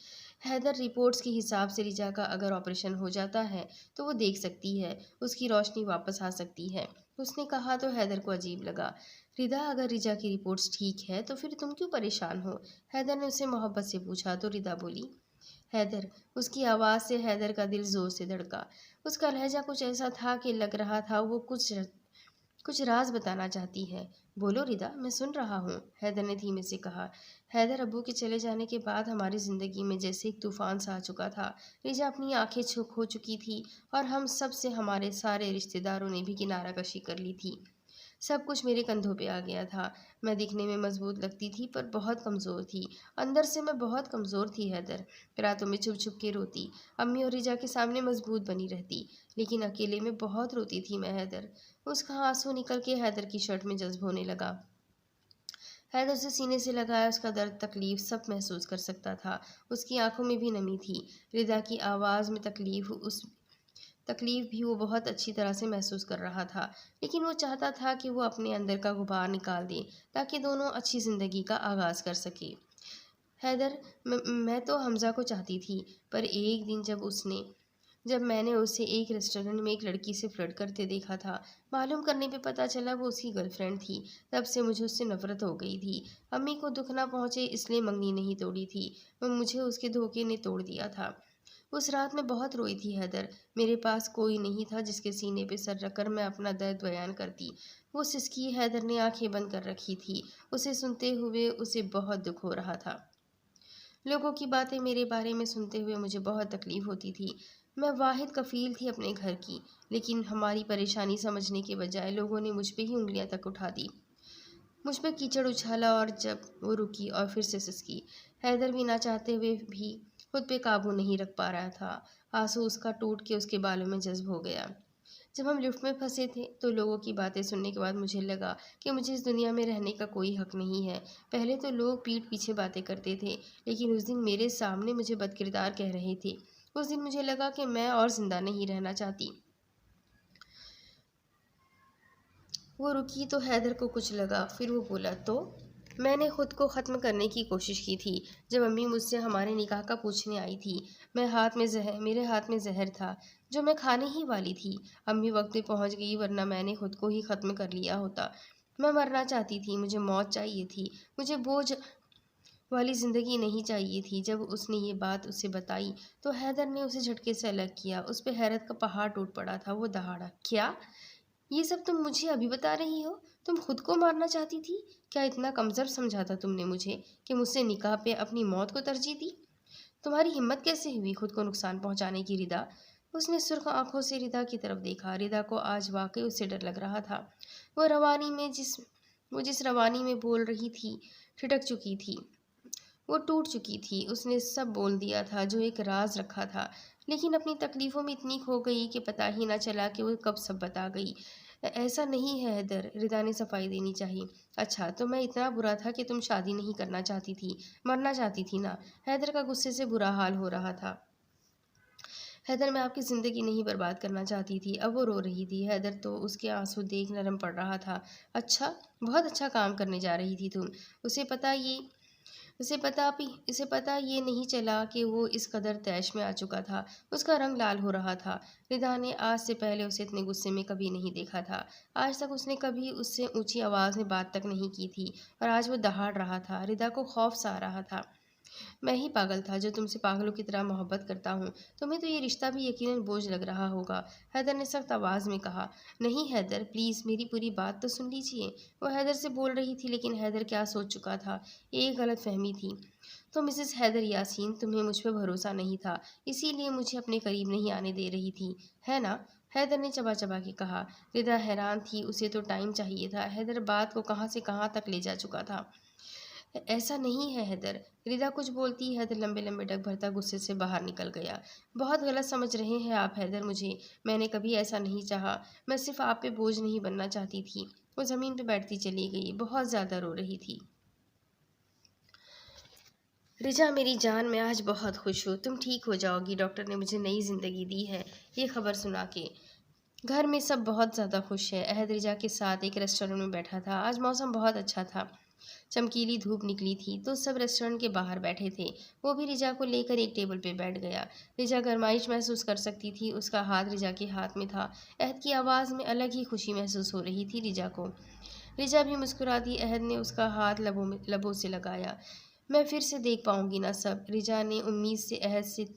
Speaker 1: हैदर, रिपोर्ट्स के हिसाब से रिजा का अगर ऑपरेशन हो जाता है तो वो देख सकती है, उसकी रोशनी वापस आ सकती है। उसने कहा तो हैदर को अजीब लगा। रिदा, अगर रिजा की रिपोर्ट्स ठीक है तो फिर तुम क्यों परेशान हो? हैदर ने उससे मोहब्बत से पूछा तो रिदा बोली, हैदर। उसकी आवाज़ से हैदर का दिल जोर से धड़का। उसका लहजा कुछ ऐसा था कि लग रहा था वो कुछ राज बताना चाहती है। बोलो रिदा, मैं सुन रहा हूँ, हैदर ने धीमे से कहा। हैदर, अब्बू के चले जाने के बाद हमारी ज़िंदगी में जैसे एक तूफान सा आ चुका था। रिजा अपनी आंखें खो चुकी थी और हम सब से हमारे सारे रिश्तेदारों ने भी किनारा कशी कर ली थी। सब कुछ मेरे कंधों पे आ गया था। मैं दिखने में मजबूत लगती थी पर बहुत कमज़ोर थी। अंदर से मैं बहुत कमज़ोर थी हैदर। रातों में छुप छुप के रोती, अम्मी और रिजा के सामने मजबूत बनी रहती, लेकिन अकेले में बहुत रोती थी मैं हैदर। उसका आंसू निकल के हैदर की शर्ट में जज्ब होने लगा। हैदर उसे सीने से लगाया, उसका दर्द, तकलीफ सब महसूस कर सकता था। उसकी आंखों में भी नमी थी। रिदा की आवाज़ में तकलीफ भी वो बहुत अच्छी तरह से महसूस कर रहा था, लेकिन वो चाहता था कि वो अपने अंदर का गुबार निकाल दे ताकि दोनों अच्छी ज़िंदगी का आगाज़ कर सके। हैदर, मैं तो हमज़ा को चाहती थी, पर एक दिन जब मैंने उसे एक रेस्टोरेंट में एक लड़की से फ्लर्ट करते देखा था, मालूम करने पे पता चला वो उसकी गर्लफ्रेंड थी। तब से मुझे उससे नफरत हो गई थी। अम्मी को दुख ना पहुंचे इसलिए मंगनी नहीं तोड़ी थी। वो मुझे उसके धोखे ने तोड़ दिया था। उस रात मैं बहुत रोई थी हैदर। मेरे पास कोई नहीं था जिसके सीने पे सर रखकर मैं अपना दर्द बयान करती। वो सिसकी। हैदर ने आंखें बंद कर रखी थी। उसे सुनते हुए उसे बहुत दुख हो रहा था। लोगों की बातें मेरे बारे में सुनते हुए मुझे बहुत तकलीफ होती थी। मैं वाहिद कफ़ील थी अपने घर की, लेकिन हमारी परेशानी समझने के बजाय लोगों ने मुझ पे ही उंगलियां तक उठा दी। मुझ पे कीचड़ उछाला और जब वो रुकी और फिर से सिसकी। हैदर भी ना चाहते हुए भी खुद पे काबू नहीं रख पा रहा था। आंसू उसका टूट के उसके बालों में जज्ब हो गया। जब हम लिफ्ट में फंसे थे तो लोगों की बातें सुनने के बाद मुझे लगा कि मुझे इस दुनिया में रहने का कोई हक नहीं है। पहले तो लोग पीठ पीछे बातें करते थे, लेकिन उस दिन मेरे सामने मुझे बदकिरदार कह रहे थे। उस दिन मुझे लगा कि मैं और जिंदा नहीं रहना चाहती। वो रुकी तो हैदर को कुछ लगा, फिर वो बोला, तो मैंने खुद को ख़त्म करने की कोशिश की थी। जब अम्मी मुझसे हमारे निकाह का पूछने आई थी, मेरे हाथ में जहर था जो मैं खाने ही वाली थी। अम्मी वक्त पे पहुंच गई, वरना मैंने खुद को ही ख़त्म कर लिया होता। मैं मरना चाहती थी, मुझे मौत चाहिए थी, मुझे बोझ वाली ज़िंदगी नहीं चाहिए थी। जब उसने ये बात उसे बताई तो हैदर ने उसे झटके से अलग किया। उस पर हैरत का पहाड़ टूट पड़ा था। वो दहाड़ा, क्या? ये सब तुम मुझे अभी बता रही हो? तुम खुद को मारना चाहती थी? क्या इतना कमज़ोर समझा था तुमने मुझे कि मुझसे निकाह पे अपनी मौत को तरजीह दी? तुम्हारी हिम्मत कैसे हुई खुद को नुकसान पहुंचाने की रिदा? उसने सुर्ख आंखों से रिदा की तरफ देखा। रिदा को आज वाकई उससे डर लग रहा था। वो जिस रवानी में बोल रही थी, ठिठक चुकी थी। वो टूट चुकी थी। उसने सब बोल दिया था जो एक राज रखा था, लेकिन अपनी तकलीफ़ों में इतनी खो गई कि पता ही ना चला कि वो कब सब बता गई। ऐसा नहीं है हैदर, रिदा ने सफाई देनी चाहिए। अच्छा, तो मैं इतना बुरा था कि तुम शादी नहीं करना चाहती थी, मरना चाहती थी ना? हैदर का गुस्से से बुरा हाल हो रहा था। हैदर, मैं आपकी ज़िंदगी नहीं बर्बाद करना चाहती थी। अब वो रो रही थी। हैदर तो उसके आंसू देख नरम पड़ रहा था। अच्छा, बहुत अच्छा काम करने जा रही थी तुम। उसे पता ये उसे पता ये नहीं चला कि वो इस कदर तैश में आ चुका था। उसका रंग लाल हो रहा था। रिदा ने आज से पहले उसे इतने गुस्से में कभी नहीं देखा था। आज तक उसने कभी उससे ऊंची आवाज़ में बात तक नहीं की थी, और आज वो दहाड़ रहा था। रिदा को खौफ सा आ रहा था। मैं ही पागल था जो तुमसे पागलों की तरह मोहब्बत करता हूँ। तुम्हें तो ये रिश्ता भी यकीनन बोझ लग रहा होगा, हैदर ने सख्त आवाज़ में कहा। नहीं हैदर, प्लीज़ मेरी पूरी बात तो सुन लीजिए। वो हैदर से बोल रही थी, लेकिन हैदर क्या सोच चुका था? एक गलत फहमी थी। तो मिसेस हैदर यासीन, तुम्हें मुझ पर भरोसा नहीं था, इसीलिए मुझे अपने करीब नहीं आने दे रही थी, है ना? हैदर ने चबा चबा के कहा। रिदा हैरान थी। उसे तो टाइम चाहिए था। हैदर बात को कहाँ से कहाँ तक ले जा चुका था। ऐसा नहीं है हैदर, रिदा कुछ बोलती। हैदर लंबे लंबे डग भरता गुस्से से बाहर निकल गया। बहुत गलत समझ रहे हैं आप हैदर मुझे। मैंने कभी ऐसा नहीं चाहा। मैं सिर्फ आप पे बोझ नहीं बनना चाहती थी। वो ज़मीन पे बैठती चली गई। बहुत ज़्यादा रो रही थी। रिजा मेरी जान, मैं आज बहुत खुश हूँ। तुम ठीक हो जाओगी। डॉक्टर ने मुझे नई ज़िंदगी दी है, ये खबर सुना के। घर में सब बहुत ज़्यादा खुश है। अहद रिजा के साथ एक रेस्टोरेंट में बैठा था। आज मौसम बहुत अच्छा था। चमकीली धूप निकली थी तो सब रेस्टोरेंट के बाहर बैठे थे। वो भी रिजा को लेकर एक टेबल पे बैठ गया। रिजा गरमाइश महसूस कर सकती थी। उसका हाथ रिजा के हाथ में था। अहद की आवाज़ में अलग ही खुशी महसूस हो रही थी रिजा को। रिजा भी मुस्कुरा दी। अहद ने उसका हाथ लबों से लगाया। मैं फिर से देख पाऊंगी ना सब? रिजा ने उम्मीद से अहद से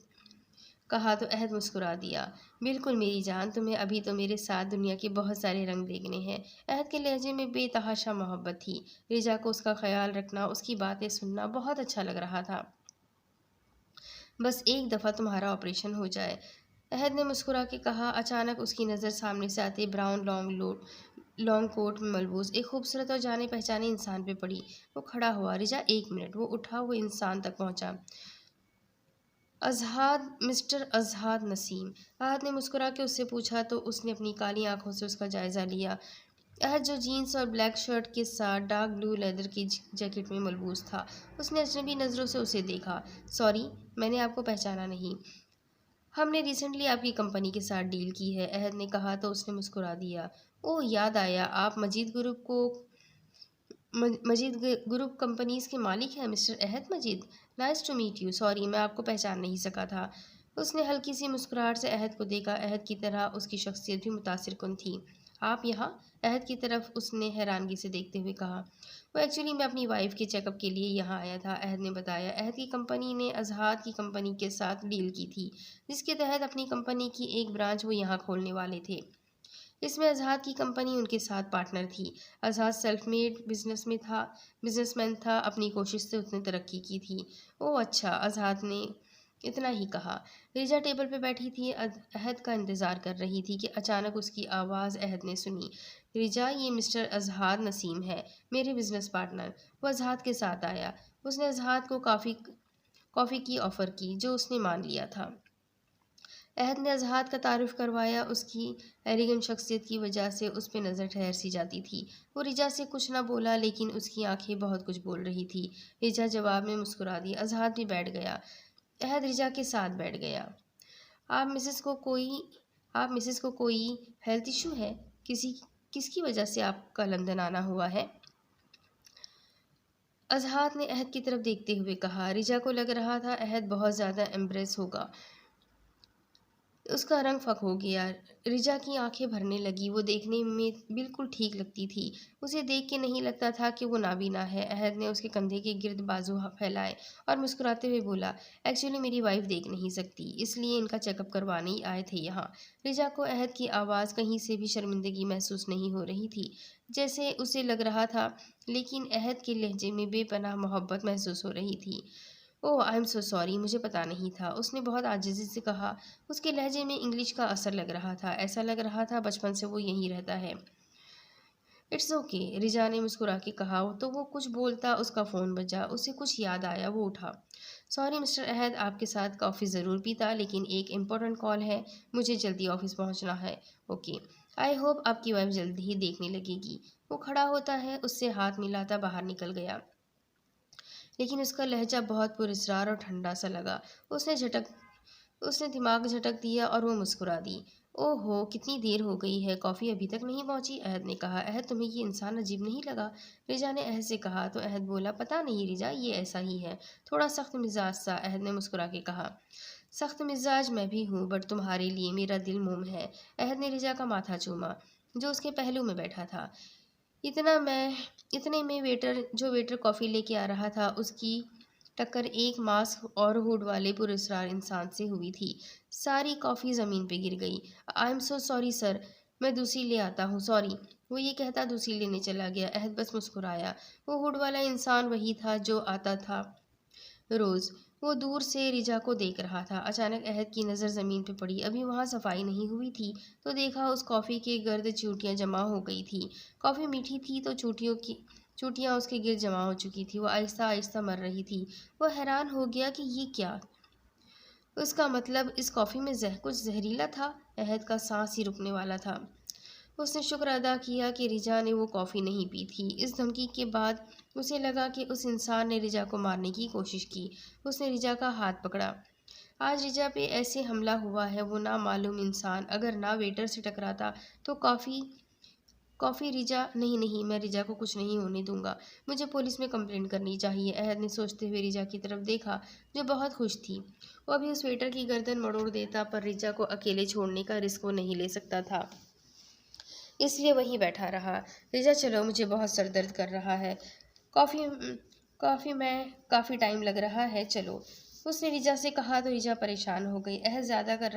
Speaker 1: कहा तो अहद मुस्कुरा दिया। बिल्कुल मेरी जान, तुम्हें अभी तो मेरे साथ दुनिया के बहुत सारे रंग देखने हैं। अहद के लहजे में बेतहाशा मोहब्बत थी। रिजा को उसका ख्याल रखना, उसकी बातें सुनना बहुत अच्छा लग रहा था। बस एक दफ़ा तुम्हारा ऑपरेशन हो जाए, अहद ने मुस्कुरा के कहा। अचानक उसकी नज़र सामने से आते ब्राउन लॉन्ग कोट में मलबूस एक खूबसूरत और जाने पहचाने इंसान पे पड़ी। वो खड़ा हुआ। रिजा, एक मिनट। वो उठा, वो इंसान तक पहुंचा। अजहाद, मिस्टर अजहाद नसीम। अहद ने मुस्कुरा के उससे पूछा तो उसने अपनी काली आंखों से उसका जायज़ा लिया। अहद जो जीन्स और ब्लैक शर्ट के साथ डार्क ब्लू लेदर की जैकेट में मलबूस था, उसने अजनबी नज़रों से उसे देखा। सॉरी, मैंने आपको पहचाना नहीं। हमने रिसेंटली आपकी कंपनी के साथ डील की है, अहद ने कहा तो उसने मुस्कुरा दिया। ओह, याद आया, आप मजीद ग्रुप कंपनीज के मालिक हैं mister Ahad Majeed. Nice to meet you. Sorry, मैं आपको पहचान नहीं सका था। उसने हल्की सी मुस्कुराहट से अहद को देखा। अहद की तरह उसकी शख्सियत भी मुतासिर कुन थी। आप यहाँ? अहद की तरफ उसने हैरानगी से देखते हुए कहा। वो एक्चुअली मैं अपनी वाइफ के चेकअप के लिए यहाँ आया था, अहद ने बताया। अहद की कंपनी ने अजहाद की कंपनी के साथ डील की थी, जिसके तहत अपनी कंपनी की एक ब्रांच वो यहाँ खोलने वाले थे। इसमें अजहाद की कंपनी उनके साथ पार्टनर थी। अजहाद सेल्फ मेड बिजनेसमैन था। अपनी कोशिश से उसने तरक्की की थी। ओह अच्छा, अजहाद ने इतना ही कहा। रिजा टेबल पे बैठी थी, अहद का इंतज़ार कर रही थी कि अचानक उसकी आवाज़ अहद ने सुनी। रिजा, ये मिस्टर अजहाद नसीम है, मेरे बिजनेस पार्टनर। वो अजहाद के साथ आया। उसने अजहाद को कॉफ़ी की ऑफ़र की, जो उसने मान लिया था। अहद ने अजहाद का तारुफ करवाया। उसकी एलिगेंट शख्सियत की वजह से उस पर नज़र ठहर सी जाती थी। वो रिजा से कुछ ना बोला, लेकिन उसकी आंखें बहुत कुछ बोल रही थी। रिजा जवाब में मुस्कुरा दी। अजहाद भी बैठ गया। अहद रिजा के साथ बैठ गया। आप मिसेस को कोई आप मिसेस को कोई हेल्थ इशू है? किसकी वजह से आपका लंदन आना हुआ है? अजहाद ने अहद की तरफ देखते हुए कहा। रिजा को लग रहा था अहद बहुत ज़्यादा एम्ब्रेस होगा। उसका रंग फ़क हो गया। रिजा की आंखें भरने लगी। वो देखने में बिल्कुल ठीक लगती थी। उसे देख के नहीं लगता था कि वो नाबीना है। अहद ने उसके कंधे के गिर्द बाजू फैलाए और मुस्कुराते हुए बोला, एक्चुअली मेरी वाइफ देख नहीं सकती, इसलिए इनका चेकअप करवाने ही आए थे यहाँ। रिजा को अहद की आवाज़ कहीं से भी शर्मिंदगी महसूस नहीं हो रही थी, जैसे उसे लग रहा था, लेकिन अहद के लहजे में बेपनाह मोहब्बत महसूस हो रही थी। ओह, आई एम सो सॉरी, मुझे पता नहीं था, उसने बहुत आजिज़ी से कहा। उसके लहजे में इंग्लिश का असर लग रहा था। ऐसा लग रहा था बचपन से वो यहीं रहता है। इट्स ओके, रिजा ने मुस्कुरा के कहा। तो वो कुछ बोलता, उसका फ़ोन बजा, उसे कुछ याद आया, वो उठा। सॉरी मिस्टर अहद, आपके साथ कॉफ़ी ज़रूर पीता, लेकिन एक इम्पोर्टेंट कॉल है, मुझे जल्दी ऑफिस पहुंचना है। ओके, आई होप आपकी वाइफ जल्दी ही देखने लगेगी। वो खड़ा होता है, उससे हाथ मिलाता बाहर निकल गया, लेकिन उसका लहजा बहुत पुरस्कार और ठंडा सा लगा। उसने दिमाग झटक दिया और वो मुस्कुरा दी। ओहो, कितनी देर हो गई है, कॉफ़ी अभी तक नहीं पहुंची? अहद ने कहा। अहद, तुम्हें ये इंसान अजीब नहीं लगा? रिजा ने अहद से कहा। तो अहद बोला, पता नहीं रिजा, ये ऐसा ही है, थोड़ा सख्त मिजाज सा। अहद ने मुस्कुरा के कहा। सख्त मिजाज मैं भी हूँ, बट तुम्हारे लिए मेरा दिल मोम है। अहद ने रिजा का माथा चूमा, जो उसके पहलू में बैठा था। इतना मैं इतने में वेटर कॉफ़ी लेके आ रहा था, उसकी टक्कर एक मास्क और हुड वाले पुरस्कार इंसान से हुई थी। सारी कॉफ़ी ज़मीन पे गिर गई। आई एम सो सॉरी सर, मैं दूसरी ले आता हूँ, सॉरी। वो ये कहता दूसरी लेने चला गया। अहद बस मुस्कुराया। वो हुड वाला इंसान वही था जो आता था रोज़। वो दूर से रिजा को देख रहा था। अचानक अहद की नज़र ज़मीन पे पड़ी। अभी वहाँ सफाई नहीं हुई थी, तो देखा उस कॉफ़ी के गर्द चूटियाँ जमा हो गई थी। कॉफ़ी मीठी थी तो चूटियाँ उसके गिर्द जमा हो चुकी थी। वो आहिस्ता आहिस्ता मर रही थी। वो हैरान हो गया कि ये क्या, उसका मतलब इस कॉफ़ी में कुछ जहरीला था। अहद का सांस ही रुकने वाला था। उसने शुक्र अदा किया कि रिजा ने वो कॉफ़ी नहीं पी थी। इस धमकी के बाद उसे लगा कि उस इंसान ने रिजा को मारने की कोशिश की। उसने रिजा का हाथ पकड़ा। आज रिजा पे ऐसे हमला हुआ है, वो नामालूम इंसान अगर ना वेटर से टकराता तो कॉफ़ी रिजा नहीं नहीं, मैं रिजा को कुछ नहीं होने दूंगा। मुझे पुलिस में कंप्लेंट करनी चाहिए। अहद ने सोचते हुए रिजा की तरफ देखा, जो बहुत खुश थी। वो अभी उस वेटर की गर्दन मरोड़ देता, पर रिजा को अकेले छोड़ने का रिस्क वो नहीं ले सकता था, इसलिए वहीं बैठा रहा। रिजा, चलो, मुझे बहुत सर दर्द कर रहा है। कॉफ़ी कॉफ़ी में काफ़ी टाइम लग रहा है, चलो, उसने रिजा से कहा। तो रिजा परेशान हो गई। अहद ज़्यादा कर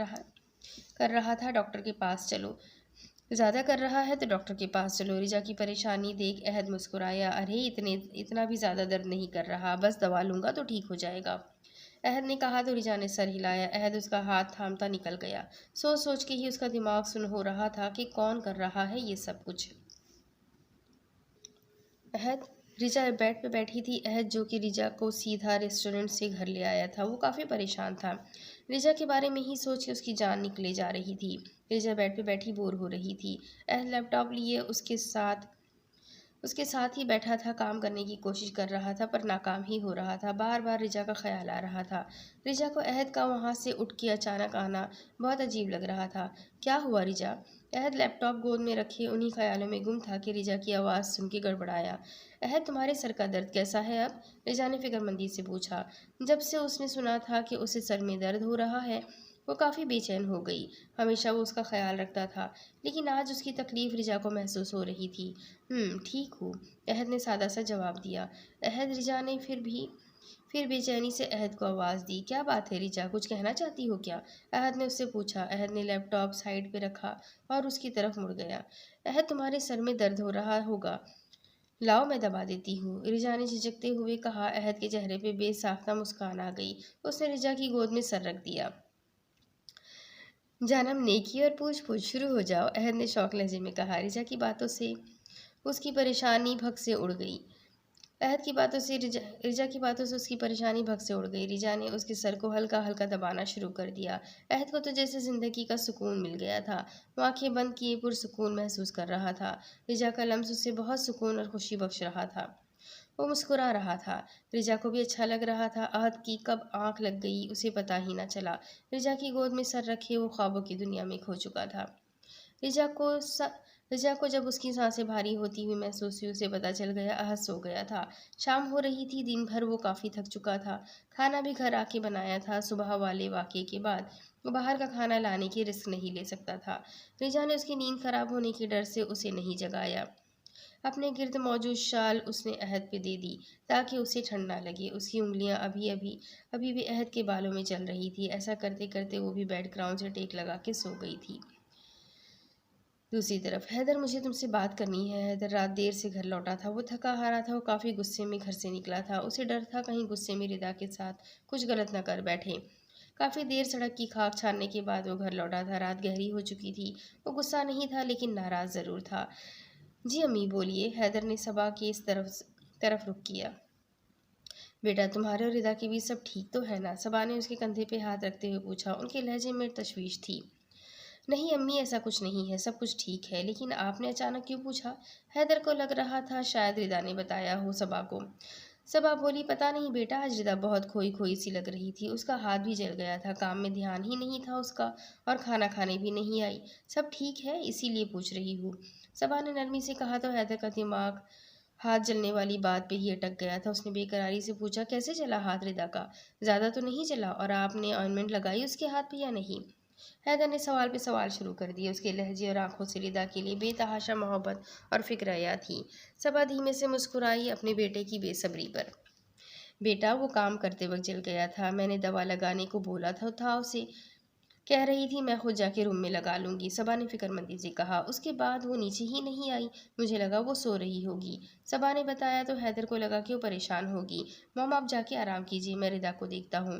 Speaker 1: रहा था, डॉक्टर के पास चलो। ज़्यादा कर रहा है तो डॉक्टर के पास चलो। रिजा की परेशानी देख अहद मुस्कुराया। अरे, इतना भी ज़्यादा दर्द नहीं कर रहा, बस दवा लूँगा तो ठीक हो जाएगा, अहद ने कहा। तो रिजा ने सर हिलाया। अहद उसका हाथ थामता निकल गया। सोच सोच के ही उसका दिमाग सुन हो रहा था कि कौन कर रहा है ये सब कुछ। अहद, रिजा बेड पे बैठी थी। अहद, जो कि रिजा को सीधा रेस्टोरेंट से घर ले आया था, वो काफ़ी परेशान था। रिजा के बारे में ही सोच के उसकी जान निकले जा रही थी। रिजा बेड पे बैठी बोर हो रही थी। अहद लैपटॉप लिए उसके साथ ही बैठा था, काम करने की कोशिश कर रहा था, पर नाकाम ही हो रहा था। बार बार रिजा का ख्याल आ रहा था। रिजा को अहद का वहाँ से उठ के अचानक आना बहुत अजीब लग रहा था। क्या हुआ रिजा? अहद लैपटॉप गोद में रखे उन्हीं ख्यालों में गुम था कि रिजा की आवाज़ सुन के गड़बड़ाया। अहद, तुम्हारे सर का दर्द कैसा है अब? रिजा ने फिक्रमंदी से पूछा। जब से उसने सुना था कि उसे सर में दर्द हो रहा है, वो काफ़ी बेचैन हो गई। हमेशा वो उसका ख्याल रखता था, लेकिन आज उसकी तकलीफ़ रिजा को महसूस हो रही थी। ठीक हूँ, अहद ने सादा सा जवाब दिया। अहद, रिजा ने फिर बेचैनी से अहद को आवाज़ दी। क्या बात है रिजा, कुछ कहना चाहती हो क्या? अहद ने उससे पूछा। अहद ने लैपटॉप साइड पे रखा और उसकी तरफ मुड़ गया। अहद, तुम्हारे सर में दर्द हो रहा होगा, लाओ मैं दबा देती हूँ, रिजा ने झिझकते हुए कहा। अहद के चेहरे पे बेसाख्ता मुस्कान आ गई। उसने रिजा की गोद में सर रख दिया। जानम नेकी और पूछ पूछ शुरू हो जाओ, अहद ने शौक लहजे में कहा। रिजा की बातों से उसकी परेशानी भग से उड़ गई। रिजा की बातों से उसकी परेशानी भग से उड़ गई। रिजा ने उसके सर को हल्का हल्का दबाना शुरू कर दिया। अहद को तो जैसे जिंदगी का सुकून मिल गया था। वो आंखें बंद किए पुरसुकून महसूस कर रहा था। रिजा का लम्स उसे बहुत सुकून और खुशी बख्श रहा था। वो मुस्कुरा रहा था। रिजा को भी अच्छा लग रहा था। अहद की कब आंख लग गई उसे पता ही न चला। रिजा की गोद में सर रखे वो ख्वाबों की दुनिया में खो चुका था। रिजा को स... रिजा को जब उसकी सांसें भारी होती हुई महसूस हुई, उसे पता चल गया अहद सो गया था। शाम हो रही थी। दिन भर वो काफ़ी थक चुका था। खाना भी घर आके बनाया था। सुबह वाले वाक़ये के बाद वो बाहर का खाना लाने की रिस्क नहीं ले सकता था। रिजा ने उसकी नींद खराब होने के डर से उसे नहीं जगाया। अपने गिर्द मौजूद शाल उसने अहद पे दे दी, ताकि उसे ठंड ना लगे। उसकी उंगलियां अभी भी अहद के बालों में चल रही थी। ऐसा करते करते वो भी बेड ग्राउंड से टेक लगा के सो गई थी। दूसरी तरफ, हैदर, मुझे तुमसे बात करनी है। हैदर रात देर से घर लौटा था। वो थका हारा था। वो काफ़ी गुस्से में घर से निकला था। उसे डर था कहीं गुस्से में रिदा के साथ कुछ गलत न कर बैठे। काफ़ी देर सड़क की खाक छानने के बाद वो घर लौटा था। रात गहरी हो चुकी थी। वो गुस्सा नहीं था, लेकिन नाराज़ ज़रूर था। जी अम्मी बोलिए। हैदर ने सबा की इस तरफ रुख किया। बेटा, तुम्हारे और रिदा के बीच सब ठीक तो है ना? सबा ने उसके कंधे पे हाथ रखते हुए पूछा। उनके लहजे में तशवीश थी। नहीं अम्मी, ऐसा कुछ नहीं है, सब कुछ ठीक है। लेकिन आपने अचानक क्यों पूछा? हैदर को लग रहा था शायद रिदा ने बताया हो सबा को। सबा बोली, पता नहीं बेटा, आज रिदा बहुत खोई खोई सी लग रही थी। उसका हाथ भी जल गया था, काम में ध्यान ही नहीं था उसका, और खाना खाने भी नहीं आई। सब ठीक है, इसीलिए पूछ रही हूँ। सबा ने नरमी से कहा तो हैदर का दिमाग हाथ जलने वाली बात पे ही अटक गया था। उसने बेकरारी से पूछा, कैसे चला हाथ रिदा का? ज़्यादा तो नहीं चला? और आपने ऑइंटमेंट लगाई उसके हाथ पे या नहीं? हैदर ने सवाल पे सवाल शुरू कर दिए। उसके लहजे और आंखों से रिदा के लिए बेतहाशा मोहब्बत और फिक्र थी। सबा धीमे से मुस्कुराई अपने बेटे की बेसब्री पर। बेटा, वो काम करते वक्त जल गया था। मैंने दवा लगाने को बोला था उसे। कह रही थी मैं खुद जाके रूम में लगा लूंगी, सबा ने फिक्रमंदी से कहा। उसके बाद वो नीचे ही नहीं आई। मुझे लगा वो सो रही होगी। सबा ने बताया तो हैदर को लगा कि वो परेशान होगी। मॉम, आप जाके आराम कीजिए, मैं रिदा को देखता हूँ।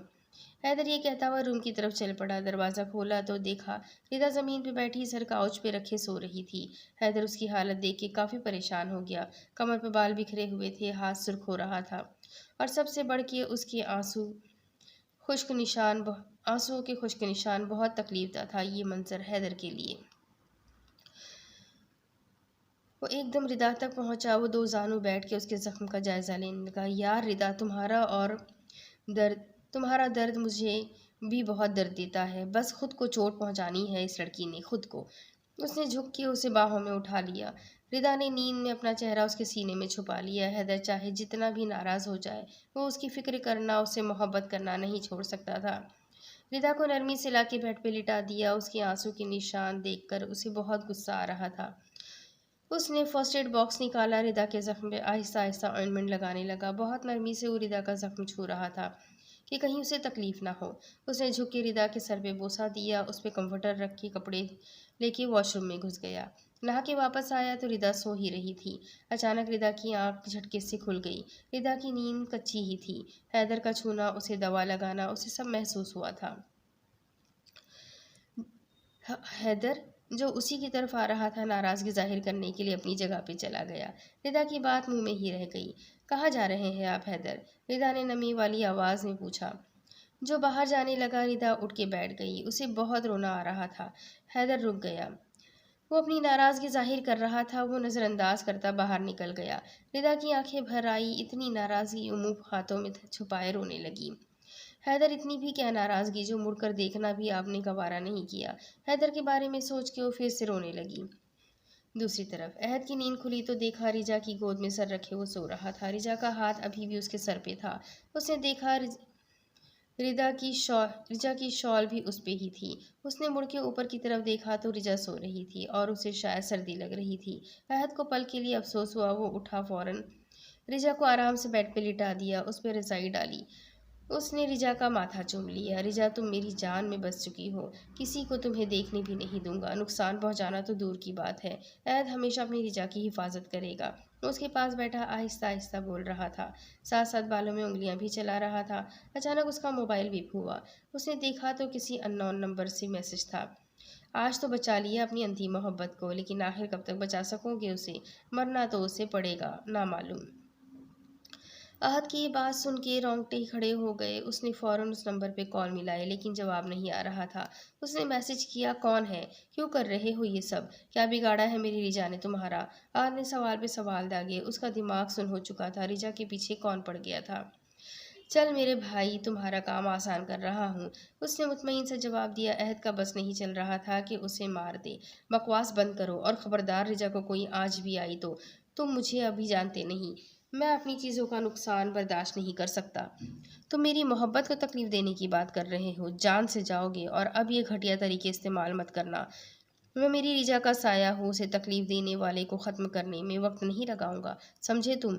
Speaker 1: हैदर ये कहता हुआ रूम की तरफ चल पड़ा। दरवाज़ा खोला तो देखा रिदा ज़मीन पे बैठी सर काउच पे रखे सो रही थी। हैदर उसकी हालत देख के काफ़ी परेशान हो गया। कमर पे बाल बिखरे हुए थे, हाथ सुर्ख हो रहा था, और सबसे बढ़ के उसके खुश्क निशान आंसुओं के खुश्क निशान। बहुत तकलीफ था ये मंजर हैदर के लिए। वो एकदम रिदा तक पहुंचा। वो दो जानू बैठ के उसके जख्म का जायजा लेने लगा। यार रिदा, दर्द तुम्हारा दर्द मुझे भी बहुत दर्द देता है। बस खुद को चोट पहुंचानी है इस लड़की ने, खुद को। उसने झुक के उसे बाहों में उठा लिया। रिदा ने नींद में अपना चेहरा उसके सीने में छुपा लिया। हैदर चाहे जितना भी नाराज हो जाए, वो उसकी फिक्र करना, उससे मोहब्बत करना नहीं छोड़ सकता था। रिदा को नरमी से लाके बेड पे लिटा दिया। उसके आंसू के निशान देखकर उसे बहुत गुस्सा आ रहा था। उसने फर्स्ट एड बॉक्स निकाला, रिदा के जख्म पे आहिस्ता आहिस्ता ऑइंटमेंट लगाने लगा। बहुत नरमी से वो रिदा का जख्म छू रहा था कि कहीं उसे तकलीफ ना हो। उसने झुक के रिदा के सर पे बोसा दिया, उस पर कंफर्टर रख के कपड़े लेके वॉशरूम में घुस गया। नहा के वापस आया तो रिदा सो ही रही थी। अचानक रिदा की आंख झटके से खुल गई। रिदा की नींद कच्ची ही थी। हैदर का छूना, उसे दवा लगाना, उसे सब महसूस हुआ था। हैदर, जो उसी की तरफ आ रहा था, नाराजगी जाहिर करने के लिए अपनी जगह पे चला गया। रिदा की बात मुंह में ही रह गई। कहाँ जा रहे हैं आप हैदर? रिदा ने नमी वाली आवाज़ में पूछा। जो बाहर जाने लगा, रिदा उठ के बैठ गई। उसे बहुत रोना आ रहा था। हैदर रुक गया। वो अपनी नाराज़गी जाहिर कर रहा था। वो नज़रअंदाज करता बाहर निकल गया। रिदा की आंखें भर आई। इतनी नाराज़गी मुंह हाथों में छुपाए रोने लगी। हैदर, इतनी भी क्या नाराज़गी जो मुड़कर देखना भी आपने गवारा नहीं किया? हैदर के बारे में सोच के वो फिर से रोने लगी। दूसरी तरफ अहद की नींद खुली तो देखा रिजा की गोद में सर रखे वो सो रहा था। रिजा का हाथ अभी भी उसके सर पे था। उसने देखा रिजा की शॉल भी उस पे ही थी। उसने मुड़ के ऊपर की तरफ देखा तो रिजा सो रही थी और उसे शायद सर्दी लग रही थी। अहद को पल के लिए अफसोस हुआ। वो उठा, फौरन रिजा को आराम से बेड पे लिटा दिया, उस पर रजाई डाली। उसने रिजा का माथा चूम लिया। रिजा, तुम मेरी जान में बस चुकी हो। किसी को तुम्हें देखने भी नहीं दूंगा। नुकसान पहुंचाना तो दूर की बात है। ऐद हमेशा अपनी रिजा की हिफाजत करेगा। उसके पास बैठा आहिस्ता आहिस्ता बोल रहा था, साथ साथ बालों में उंगलियां भी चला रहा था। अचानक उसका मोबाइल बीप हुआ। उसने देखा तो किसी अननोन नंबर से मैसेज था। आज तो बचा लिया अपनी अंतिम मोहब्बत को, लेकिन आखिर कब तक बचा सकोगे उसे? मरना तो उसे पड़ेगा, ना मालूम। आहत की ये बात सुन के रोंगटे खड़े हो गए। उसने फ़ौरन उस नंबर पे कॉल मिलाए, लेकिन जवाब नहीं आ रहा था। उसने मैसेज किया, कौन है? क्यों कर रहे हो ये सब? क्या बिगाड़ा है मेरी रिजा ने तुम्हारा? आहत ने सवाल पे सवाल दागे। उसका दिमाग सुन हो चुका था। रिजा के पीछे कौन पड़ गया था? चल मेरे भाई, तुम्हारा काम आसान कर रहा हूँ, उसने मुतमईन से जवाब दिया। अहद का बस नहीं चल रहा था कि उसे मार दे। बकवास बंद करो, और ख़बरदार रिजा को कोई आज भी आई तो। तुम मुझे अभी जानते नहीं। मैं अपनी चीज़ों का नुकसान बर्दाश्त नहीं कर सकता। तुम मेरी मोहब्बत को तकलीफ देने की बात कर रहे हो। जान से जाओगे, और अब ये घटिया तरीके इस्तेमाल मत करना। मैं मेरी रिजा का साया हूँ। उसे तकलीफ देने वाले को ख़त्म करने में वक्त नहीं लगाऊंगा, समझे तुम?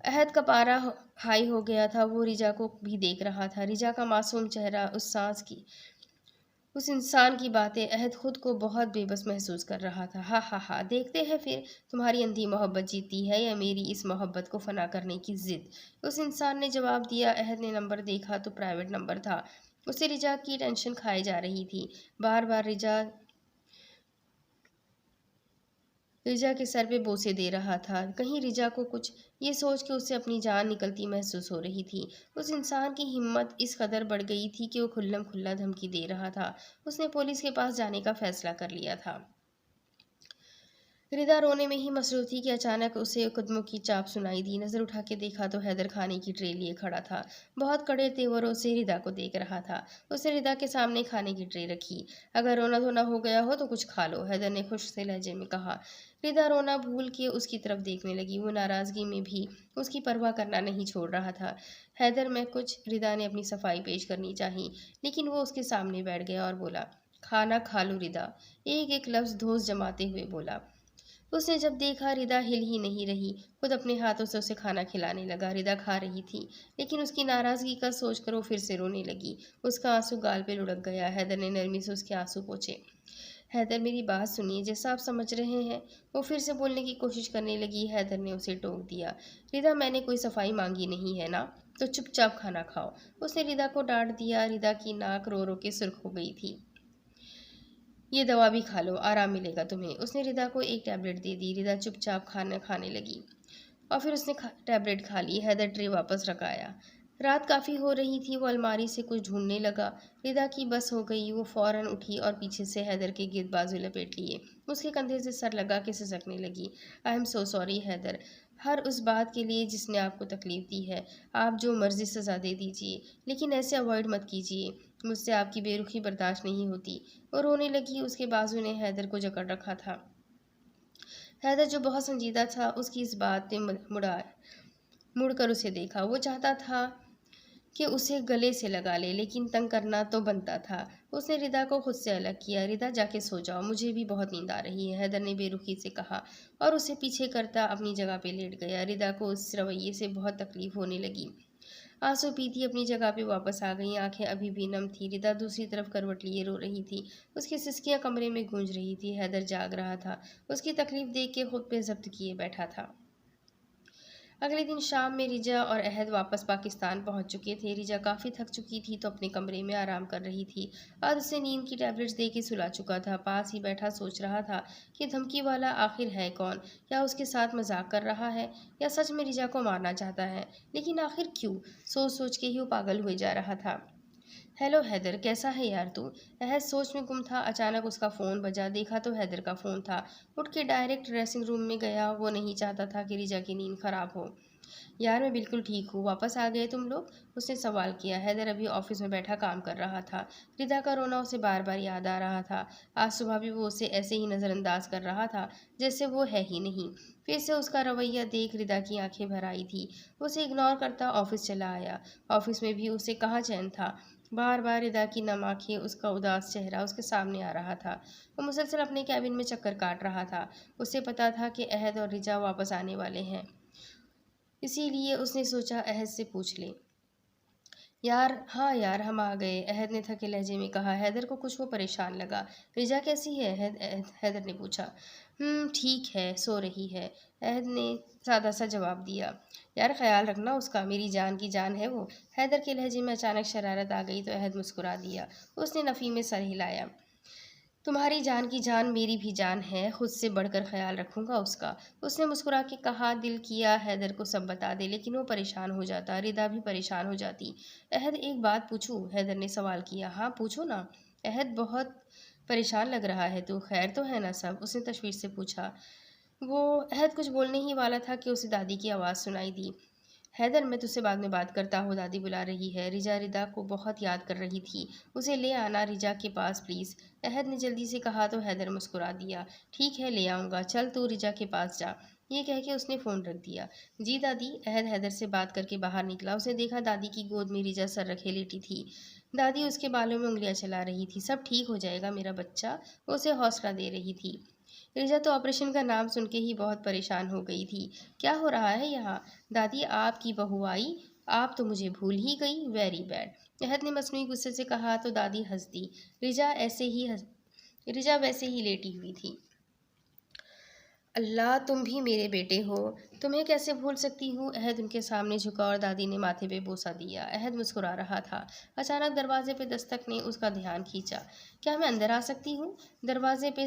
Speaker 1: अहद का पारा हाई हो गया था। वो रिजा को भी देख रहा था। रिजा का मासूम चेहरा, उस इंसान की बातें। अहद खुद को बहुत बेबस महसूस कर रहा था। हा हा हा, देखते हैं फिर तुम्हारी अंधी मोहब्बत जीती है या मेरी इस मोहब्बत को फना करने की जिद। उस इंसान ने जवाब दिया। अहद ने नंबर देखा तो प्राइवेट नंबर था। उसे रिजा की टेंशन खाई जा रही थी। बार बार रिजा रिजा के सर पे बोसे दे रहा था। कहीं रिजा को कुछ, ये सोच के उसे अपनी जान निकलती महसूस हो रही थी। उस इंसान की हिम्मत इस कदर बढ़ गई थी कि वो खुल्लम खुल्ला धमकी दे रहा था। उसने पुलिस के पास जाने का फैसला कर लिया था। रिदा रोने में ही मसरूफ थी कि अचानक उसे कदमों की चाप सुनाई दी। नजर उठा के देखा तो हैदर खाने की ट्रे लिए खड़ा था। बहुत कड़े तेवरों से रिदा को देख रहा था। उसने रिदा के सामने खाने की ट्रे रखी। अगर रोना धोना हो गया हो तो कुछ खा लो, हैदर ने खुश से लहजे में कहा। रिदा रोना भूल के उसकी तरफ देखने लगी। वो नाराजगी में भी उसकी परवाह करना नहीं छोड़ रहा था। हैदर मैं कुछ, रिदा ने अपनी सफाई पेश करनी चाही, लेकिन वो उसके सामने बैठ गया और बोला, खाना खा लो रिदा। एक एक लफ्ज धोस जमाते हुए बोला। उसने जब देखा रिदा हिल ही नहीं रही, खुद अपने हाथों से उसे खाना खिलाने लगा। रिदा खा रही थी, लेकिन उसकी नाराजगी का सोचकर वो फिर से रोने लगी। उसका आंसू गाल पे लुढ़क गया। हैदर ने नरमी से उसके आंसू पोंछे। हैदर मेरी बात सुनिए, जैसा आप समझ रहे हैं। वो फिर से बोलने की कोशिश करने लगी। हैदर ने उसे टोक दिया। रिदा मैंने कोई सफाई मांगी नहीं है ना, तो चुपचाप खाना खाओ। उसने रिदा को डांट दिया। रिदा की नाक रो रो के सुर्ख हो गई थी। ये दवा भी खा लो, आराम मिलेगा तुम्हें। उसने रिदा को एक टैबलेट दे दी। रिदा चुपचाप खाना खाने लगी और फिर उसने टैबलेट खा ली। हैदर ट्रे वापस रखाया। रात काफ़ी हो रही थी। वो अलमारी से कुछ ढूंढने लगा। रिदा की बस हो गई। वो फौरन उठी और पीछे से हैदर के गिर्द बाजू लपेट लिए। उसके कंधे से सर लगा के सिसकने लगी। I am so sorry Haider, हर उस बात के लिए जिसने आपको तकलीफ दी है। आप जो मर्जी सज़ा दे दीजिए, लेकिन ऐसे अवॉइड मत कीजिए। मुझसे आपकी बेरुखी बर्दाश्त नहीं होती। वो रोने लगी। उसके बाजू ने हैदर को जकड़ रखा था। हैदर जो बहुत संजीदा था, उसकी इस बात ने मुड़कर उसे देखा। वो चाहता था कि उसे गले से लगा ले, लेकिन तंग करना तो बनता था। उसने रिदा को खुद से अलग किया। रिदा जाके सो जाओ, मुझे भी बहुत नींद आ रही है, हैदर ने बेरुखी से कहा और उसे पीछे करता अपनी जगह पे लेट गया। रिदा को उस रवैये से बहुत तकलीफ होने लगी। आंसू पीती अपनी जगह पे वापस आ गई। आंखें अभी भी नम थी। रिदा दूसरी तरफ करवट लिए रो रही थी। उसकी सिसकियां कमरे में गूंज रही थी। हैदर जाग रहा था, उसकी तकलीफ देख के खुद पे जब्त किए बैठा था। अगले दिन शाम में रिजा और अहद वापस पाकिस्तान पहुंच चुके थे। रिजा काफ़ी थक चुकी थी तो अपने कमरे में आराम कर रही थी। आज उसे नींद की टैबलेट्स दे के सुला चुका था। पास ही बैठा सोच रहा था कि धमकी वाला आखिर है कौन। क्या उसके साथ मजाक कर रहा है या सच में रिजा को मारना चाहता है, लेकिन आखिर क्यों। सोच सोच के ही वो पागल हुए जा रहा था। हेलो हैदर, कैसा है यार तू। अहद सोच में गुम था। अचानक उसका फ़ोन बजा। देखा तो हैदर का फ़ोन था। उठ के डायरेक्ट ड्रेसिंग रूम में गया। वो नहीं चाहता था कि रिजा की नींद खराब हो। यार मैं बिल्कुल ठीक हूँ, वापस आ गए तुम लोग। उसने सवाल किया। हैदर अभी ऑफिस में बैठा काम कर रहा था। रिदा का रोना उसे बार बार याद आ रहा था। आज सुबह भी वो उसे ऐसे ही नज़रअंदाज कर रहा था जैसे वो है ही नहीं। फिर से उसका रवैया देख रिदा की आंखें भर आई थी। उसे इग्नोर करता ऑफिस चला आया। ऑफिस में भी उसे कहाँ चैन था। बार बार रिदा की नम आंखें, उसका उदास चेहरा उसके सामने आ रहा था। वो मुसलसल अपने कैबिन में चक्कर काट रहा था। उसे पता था कि अहद और रिजा वापस आने वाले हैं, इसीलिए उसने सोचा अहद से पूछ ले। यार हाँ यार, हम आ गए, अहद ने थके लहजे में कहा। हैदर को कुछ वो परेशान लगा। रिजा कैसी है, हैदर ने पूछा। ठीक है, सो रही है, अहद ने सादा सा जवाब दिया। यार ख्याल रखना उसका, मेरी जान की जान है वो। हैदर के लहजे में अचानक शरारत आ गई तो अहद मुस्कुरा दिया। उसने नफ़ी में सर हिलाया। तुम्हारी जान की जान मेरी भी जान है, खुद से बढ़कर ख्याल रखूंगा उसका। उसने मुस्कुरा के कहा। दिल किया हैदर को सब बता दे, लेकिन वो परेशान हो जाता, रिदा भी परेशान हो जाती। अहद एक बात पूछूं, हैदर ने सवाल किया। हाँ पूछो ना। अहद बहुत परेशान लग रहा है, तू खैर तो है ना सब, उसने तशवीश से पूछा। वो अहद कुछ बोलने ही वाला था कि उसे दादी की आवाज़ सुनाई दी। हैदर मैं तुझसे बाद में बात करता हूँ, दादी बुला रही है। रिजा रिदा को बहुत याद कर रही थी। उसे ले आना रिजा के पास प्लीज़, अहद ने जल्दी से कहा तो हैदर मुस्कुरा दिया। ठीक है ले आऊँगा, चल तू रिजा के पास जा। ये कह के उसने फ़ोन रख दिया। जी दादी, अहद हैदर से बात करके बाहर निकला। उसे देखा दादी की गोद में रिजा सर रखे लेटी थी। दादी उसके बालों में उंगलियां चला रही थी। सब ठीक हो जाएगा मेरा बच्चा, वो उसे हौसला दे रही थी। रिजा तो ऑपरेशन का नाम सुन के ही बहुत परेशान हो गई थी। क्या हो रहा है यहाँ। दादी आपकी बहू आई, आप तो मुझे भूल ही गई, वेरी बैड, अहद ने मसनूई गुस्से से कहा तो दादी हंस दी। रिजा वैसे ही लेटी हुई थी। अल्लाह तुम भी मेरे बेटे हो, तुम्हें कैसे भूल सकती हूँ। अहद उनके सामने झुका और दादी ने माथे पे बोसा दिया। अहद मुस्कुरा रहा था। अचानक दरवाजे पे दस्तक ने उसका ध्यान खींचा। क्या मैं अंदर आ सकती हूँ। दरवाजे पे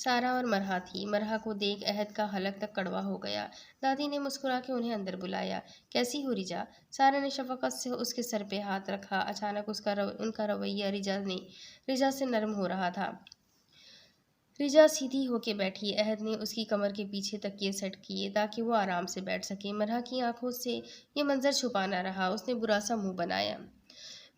Speaker 1: सारा और मरहा थी। मरहा को देख अहद का हलक तक कड़वा हो गया। दादी ने मुस्कुरा के उन्हें अंदर बुलाया। कैसी हो रिजा? सारा ने शफकत से उसके सर पे हाथ रखा। अचानक उनका रवैया रिजा से नरम हो रहा था। रिजा सीधी होके बैठी। अहद ने उसकी कमर के पीछे तकिए सेट किए ताकि वो आराम से बैठ सके। मरहा की आंखों से ये मंजर छुपा ना रहा। उसने बुरा सा मुंह बनाया।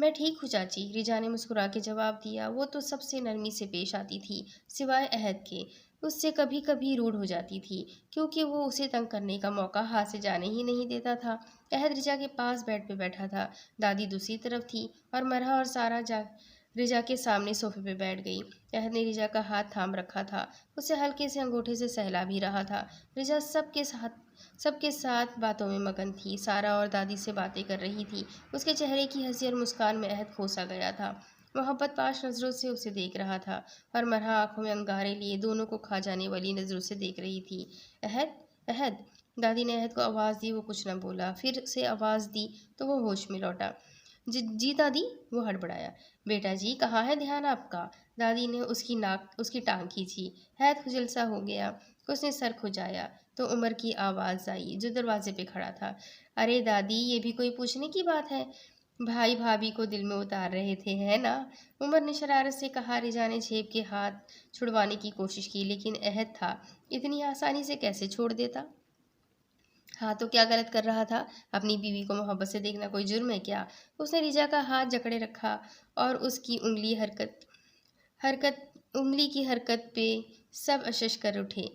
Speaker 1: मैं ठीक हूँ चाची, रिजा ने मुस्कुरा के जवाब दिया। वो तो सबसे नरमी से पेश आती थी, सिवाय अहद के। उससे कभी कभी रूड हो जाती थी, क्योंकि वो उसे तंग करने का मौका हाथ से जाने ही नहीं देता था। अहद रिजा के पास बेड पे बैठा था। दादी दूसरी तरफ थी और मरहा और सारा रिजा के सामने सोफे पे बैठ गई। अहद ने रिजा का हाथ थाम रखा था। उसे हल्के से अंगूठे से सहला भी रहा था। रिजा सबके साथ बातों में मगन थी। सारा और दादी से बातें कर रही थी। उसके चेहरे की हंसी और मुस्कान में अहद खोसा गया था। मोहब्बत पाश नजरों से उसे देख रहा था और मरहा आंखों में अंगारे लिए दोनों को खा जाने वाली नजरों से देख रही थी। अहद, अहद, दादी ने अहद को आवाज़ दी। वो कुछ न बोला। फिर से आवाज़ दी तो वो होश में लौटा। जी जी दादी, वो हड़बड़ाया। बेटा जी, कहाँ है ध्यान आपका? दादी ने उसकी टांग खींची। हैत खुजल सा हो गया। उसने सर खुजाया तो उमर की आवाज़ आई, जो दरवाजे पे खड़ा था। अरे दादी, ये भी कोई पूछने की बात है? भाई भाभी को दिल में उतार रहे थे, है ना? उमर ने शरारत से कहा। रिजा ने झेप के हाथ छुड़वाने की कोशिश की, लेकिन अहद था। इतनी आसानी से कैसे छोड़ देता? हाँ, तो क्या गलत कर रहा था? अपनी बीवी को मोहब्बत से देखना कोई जुर्म है क्या? उसने रिजा का हाथ जकड़े रखा और उसकी हरकत उंगली की हरकत पे सब अशश कर उठे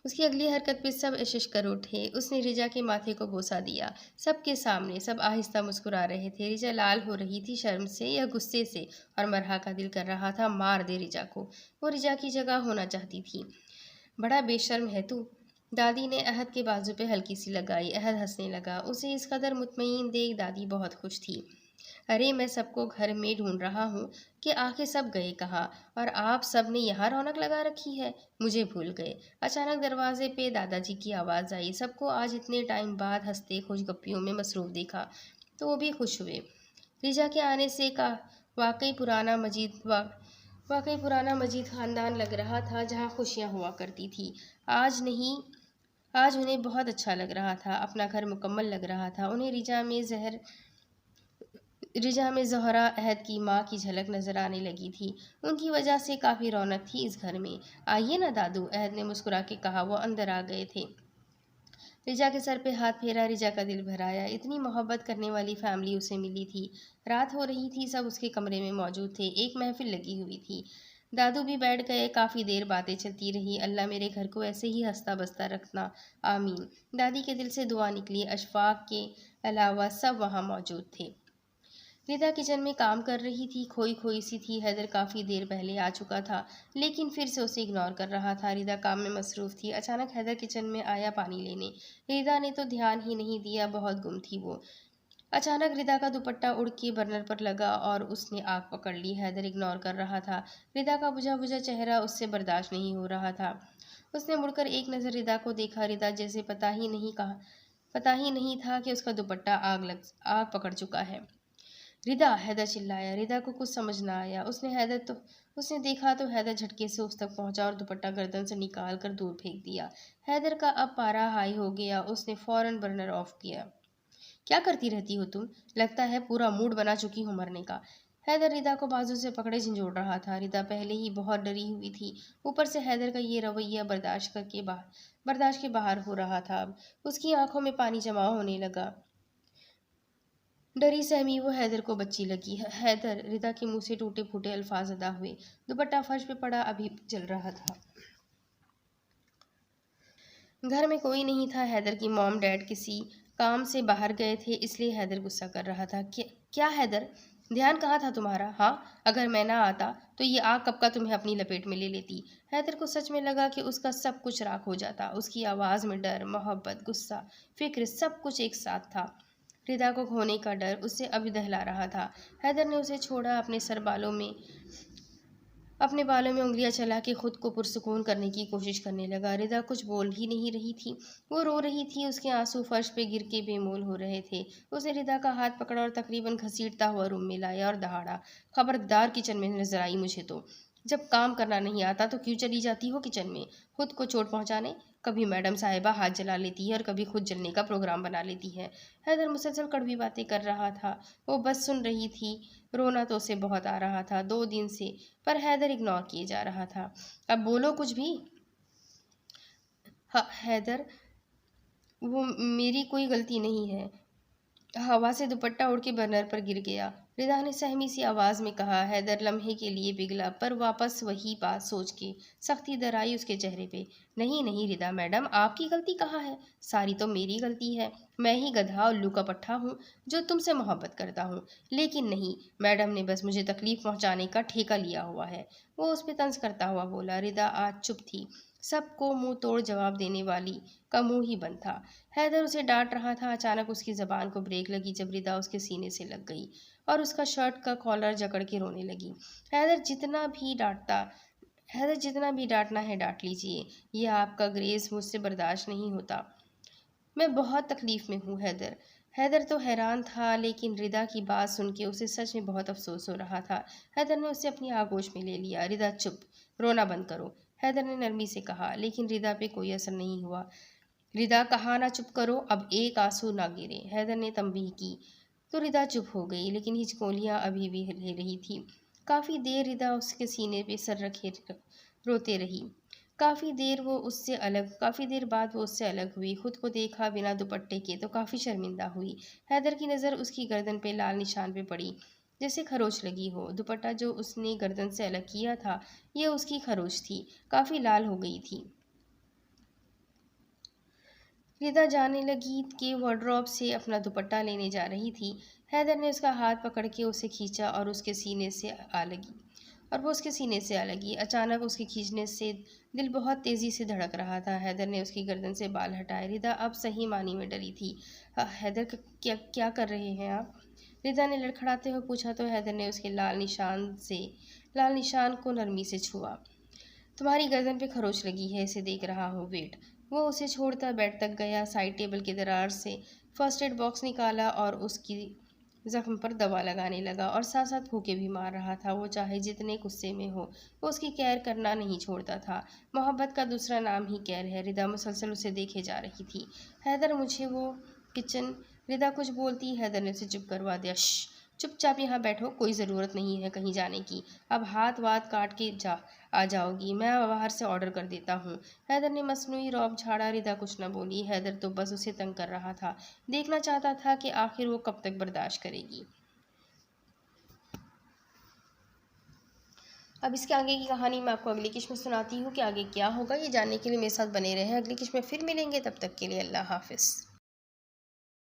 Speaker 1: उसकी अगली हरकत पे सब अशश कर उठे। उसने रिजा के माथे को बोसा दिया, सबके सामने। सब आहिस्ता मुस्कुरा रहे थे। रिजा लाल हो रही थी, शर्म से या गुस्से से, और मरहा का दिल कर रहा था मार दे रिजा को। वो रिजा की जगह होना चाहती थी। बड़ा बेशर्म है तू, दादी ने अहद के बाजू पे हल्की सी लगाई। अहद हंसने लगा। उसे इस कदर मुतमईन देख दादी बहुत खुश थी। अरे, मैं सबको घर में ढूंढ रहा हूँ कि आखिर सब गए कहाँ, और आप सब ने यहाँ रौनक लगा रखी है, मुझे भूल गए। अचानक दरवाजे पे दादाजी की आवाज़ आई। सबको आज इतने टाइम बाद हंसते खुशगप्पियों में मसरूफ देखा तो वो भी खुश हुए। रिजा के आने से का वाकई पुराना मजीद वा, वाकई पुराना मजीद ख़ानदान लग रहा था, जहाँ खुशियाँ हुआ करती थी। आज नहीं, आज उन्हें बहुत अच्छा लग रहा था। अपना घर मुकम्मल लग रहा था उन्हें। रिजा में ज़ोहरा, अहद की माँ की झलक नजर आने लगी थी। उनकी वजह से काफ़ी रौनक थी इस घर में। आइए ना दादू, अहद ने मुस्कुरा के कहा। वो अंदर आ गए थे। रिजा के सर पे हाथ फेरा। रिजा का दिल भर आया। इतनी मोहब्बत करने वाली फैमिली उसे मिली थी। रात हो रही थी। सब उसके कमरे में मौजूद थे। एक महफिल लगी हुई थी। दादू भी बैठ गए। काफ़ी देर बातें चलती रही। अल्लाह मेरे घर को ऐसे ही हंसता बसता रखना, आमीन। दादी के दिल से दुआ निकली। अशफाक के अलावा सब वहाँ मौजूद थे। रिदा किचन में काम कर रही थी। खोई खोई सी थी। हैदर काफ़ी देर पहले आ चुका था, लेकिन फिर से उसे इग्नोर कर रहा था। रिदा काम में मसरूफ़ थी। अचानक हैदर किचन में आया पानी लेने। रिदा ने तो ध्यान ही नहीं दिया, बहुत गुम थी वो। अचानक रिदा का दुपट्टा उड़ के बर्नर पर लगा और उसने आग पकड़ ली। हैदर इग्नोर कर रहा था। रिदा का बुझा बुझा चेहरा उससे बर्दाश्त नहीं हो रहा था। उसने मुड़कर एक नज़र रिदा को देखा। रिदा जैसे पता ही नहीं था कि उसका दुपट्टा आग पकड़ चुका है। रिदा, हैदर चिल्लाया। रिदा को कुछ समझ ना आया। उसने देखा तो हैदर झटके से उस तक पहुंचा और दुपट्टा गर्दन से निकाल कर दूर फेंक दिया। हैदर का अब पारा हाई हो गया। उसने फौरन बर्नर ऑफ किया। क्या करती रहती हो तुम? लगता है पूरा मूड बना चुकी हो मरने का। हैदर रिदा को बाजू से पकड़े झंझोड़ रहा था। रिदा पहले ही बहुत डरी हुई थी। ऊपर से हैदर का ये रवैया बर्दाश्त के बाहर हो रहा था। अब उसकी आंखों में पानी जमा होने लगा। डरी सहमी वो हैदर को बच्ची लगी। हैदर, रिदा के मुंह से टूटे फूटे अल्फाज अदा हुए। दुपट्टा फर्श पे पड़ा अभी जल रहा था। घर में कोई नहीं था। हैदर की मॉम डैड किसी काम से बाहर गए थे, इसलिए हैदर गुस्सा कर रहा था। क्या हैदर, ध्यान कहाँ था तुम्हारा? हाँ, अगर मैं ना आता तो ये आग कब का तुम्हें अपनी लपेट में ले लेती। हैदर को सच में लगा कि उसका सब कुछ राख हो जाता। उसकी आवाज़ में डर, मोहब्बत, गुस्सा, फिक्र, सब कुछ एक साथ था। रिदा को खोने का डर उसे अभी दहला रहा था। हैदर ने उसे छोड़ा। अपने बालों में उंगलियां चला के खुद को पुरसुकून करने की कोशिश करने लगा। रिदा कुछ बोल ही नहीं रही थी। वो रो रही थी। उसके आंसू फर्श पे गिर के बेमोल हो रहे थे। उसने रिदा का हाथ पकड़ा और तकरीबन घसीटता हुआ रूम में लाया और दहाड़ा, खबरदार किचन में नजर आई मुझे तो। जब काम करना नहीं आता तो क्यों चली जाती हो किचन में खुद को चोट पहुंचाने? कभी मैडम साहिबा हाथ जला लेती है और कभी खुद जलने का प्रोग्राम बना लेती है। हैदर मुसलसल कड़वी बातें कर रहा था। वो बस सुन रही थी। रोना तो उसे बहुत आ रहा था 2 दिन से, पर हैदर इग्नोर किए जा रहा था। अब बोलो कुछ भी। हाँ हैदर, वो मेरी कोई गलती नहीं है। हवा से दुपट्टा उड़ के बर्नर पर गिर गया। रिदा ने सहमी सी आवाज में कहा। हैदर लम्हे के लिए पिघला, पर वापस वही बात सोच के सख्ती दर आई उसके चेहरे पे। नहीं नहीं रिदा मैडम, आपकी गलती कहाँ है? सारी तो मेरी गलती है। मैं ही गधा उल्लू का पट्ठा हूँ जो तुमसे मोहब्बत करता हूँ। लेकिन नहीं, मैडम ने बस मुझे तकलीफ पहुंचाने का ठेका लिया हुआ है। वो उस पर तंज करता हुआ बोला। रिदा आज चुप थी। सबको मुंह तोड़ जवाब देने वाली का मुंह ही बंद था। हैदर उसे डांट रहा था। अचानक उसकी जबान को ब्रेक लगी जब रिदा उसके सीने से लग गई और उसका शर्ट का कॉलर जकड़ के रोने लगी। हैदर जितना भी डांटता हैदर जितना भी डांटना है डांट लीजिए, यह आपका ग्रेस मुझसे बर्दाश्त नहीं होता। मैं बहुत तकलीफ में हूँ हैदर। हैदर तो हैरान था, लेकिन रिदा की बात सुन के उसे सच में बहुत अफसोस हो रहा था। हैदर ने उसे अपनी आगोश में ले लिया। रिदा चुप, रोना बंद करो, हैदर ने नरमी से कहा। लेकिन रिदा पे कोई असर नहीं हुआ। रिदा कहा ना चुप करो, अब एक आंसू ना गिरे, हैदर ने तंबीह की। तो रिदा चुप हो गई, लेकिन हिचकोलियां अभी भी ले रही थी। काफ़ी देर रिदा उसके सीने पे सर रखे रोते रही। काफ़ी देर बाद वो उससे अलग हुई। खुद को देखा बिना दुपट्टे के तो काफ़ी शर्मिंदा हुई। हैदर की नज़र उसकी गर्दन पे लाल निशान पे पड़ी, जैसे खरोच लगी हो। दुपट्टा जो उसने गर्दन से अलग किया था, ये उसकी खरोच थी, काफ़ी लाल हो गई थी। रिदा जाने लगी कि वार्डरोब से अपना दुपट्टा लेने जा रही थी। हैदर ने उसका हाथ पकड़ के उसे खींचा और वो उसके सीने से आ लगी। अचानक उसके खींचने से दिल बहुत तेज़ी से धड़क रहा था। हैदर ने उसकी गर्दन से बाल हटाए। रिदा अब सही मानी में डरी थी। हैदर क्या क्या कर रहे हैं आप? रिदा ने लड़खड़ाते हुए पूछा तो हैदर ने उसके लाल निशान को नरमी से छुआ। तुम्हारी गर्दन पे खरोच लगी है, इसे देख रहा हूँ, वेट। वो उसे छोड़ता बेड तक गया, साइड टेबल की दरार से फर्स्ट एड बॉक्स निकाला और उसकी जख्म पर दवा लगाने लगा और साथ साथ फूके भी मार रहा था। वो चाहे जितने गुस्से में हो, वो उसकी केयर करना नहीं छोड़ता था। मोहब्बत का दूसरा नाम ही केयर है। रिदा मुसलसल उसे देखे जा रही थी। हैदर, मुझे वो किचन रिदा कुछ बोलती, हैदर ने उसे चुप करवा दिया। चुपचाप यहाँ बैठो, कोई ज़रूरत नहीं है कहीं जाने की। अब हाथ वाथ काट के आ जाओगी, मैं बाहर से ऑर्डर कर देता हूँ। हैदर ने मसनूई रौब झाड़ा। रिदा कुछ न बोली। हैदर तो बस उसे तंग कर रहा था, देखना चाहता था कि आखिर वो कब तक बर्दाश्त करेगी। अब इसके आगे की कहानी मैं आपको अगली किस्त में सुनाती हूँ कि आगे क्या होगा। ये जानने के लिए मेरे साथ बने रहें। अगली किस्त में फिर मिलेंगे, तब तक के लिए अल्लाह हाफिज़।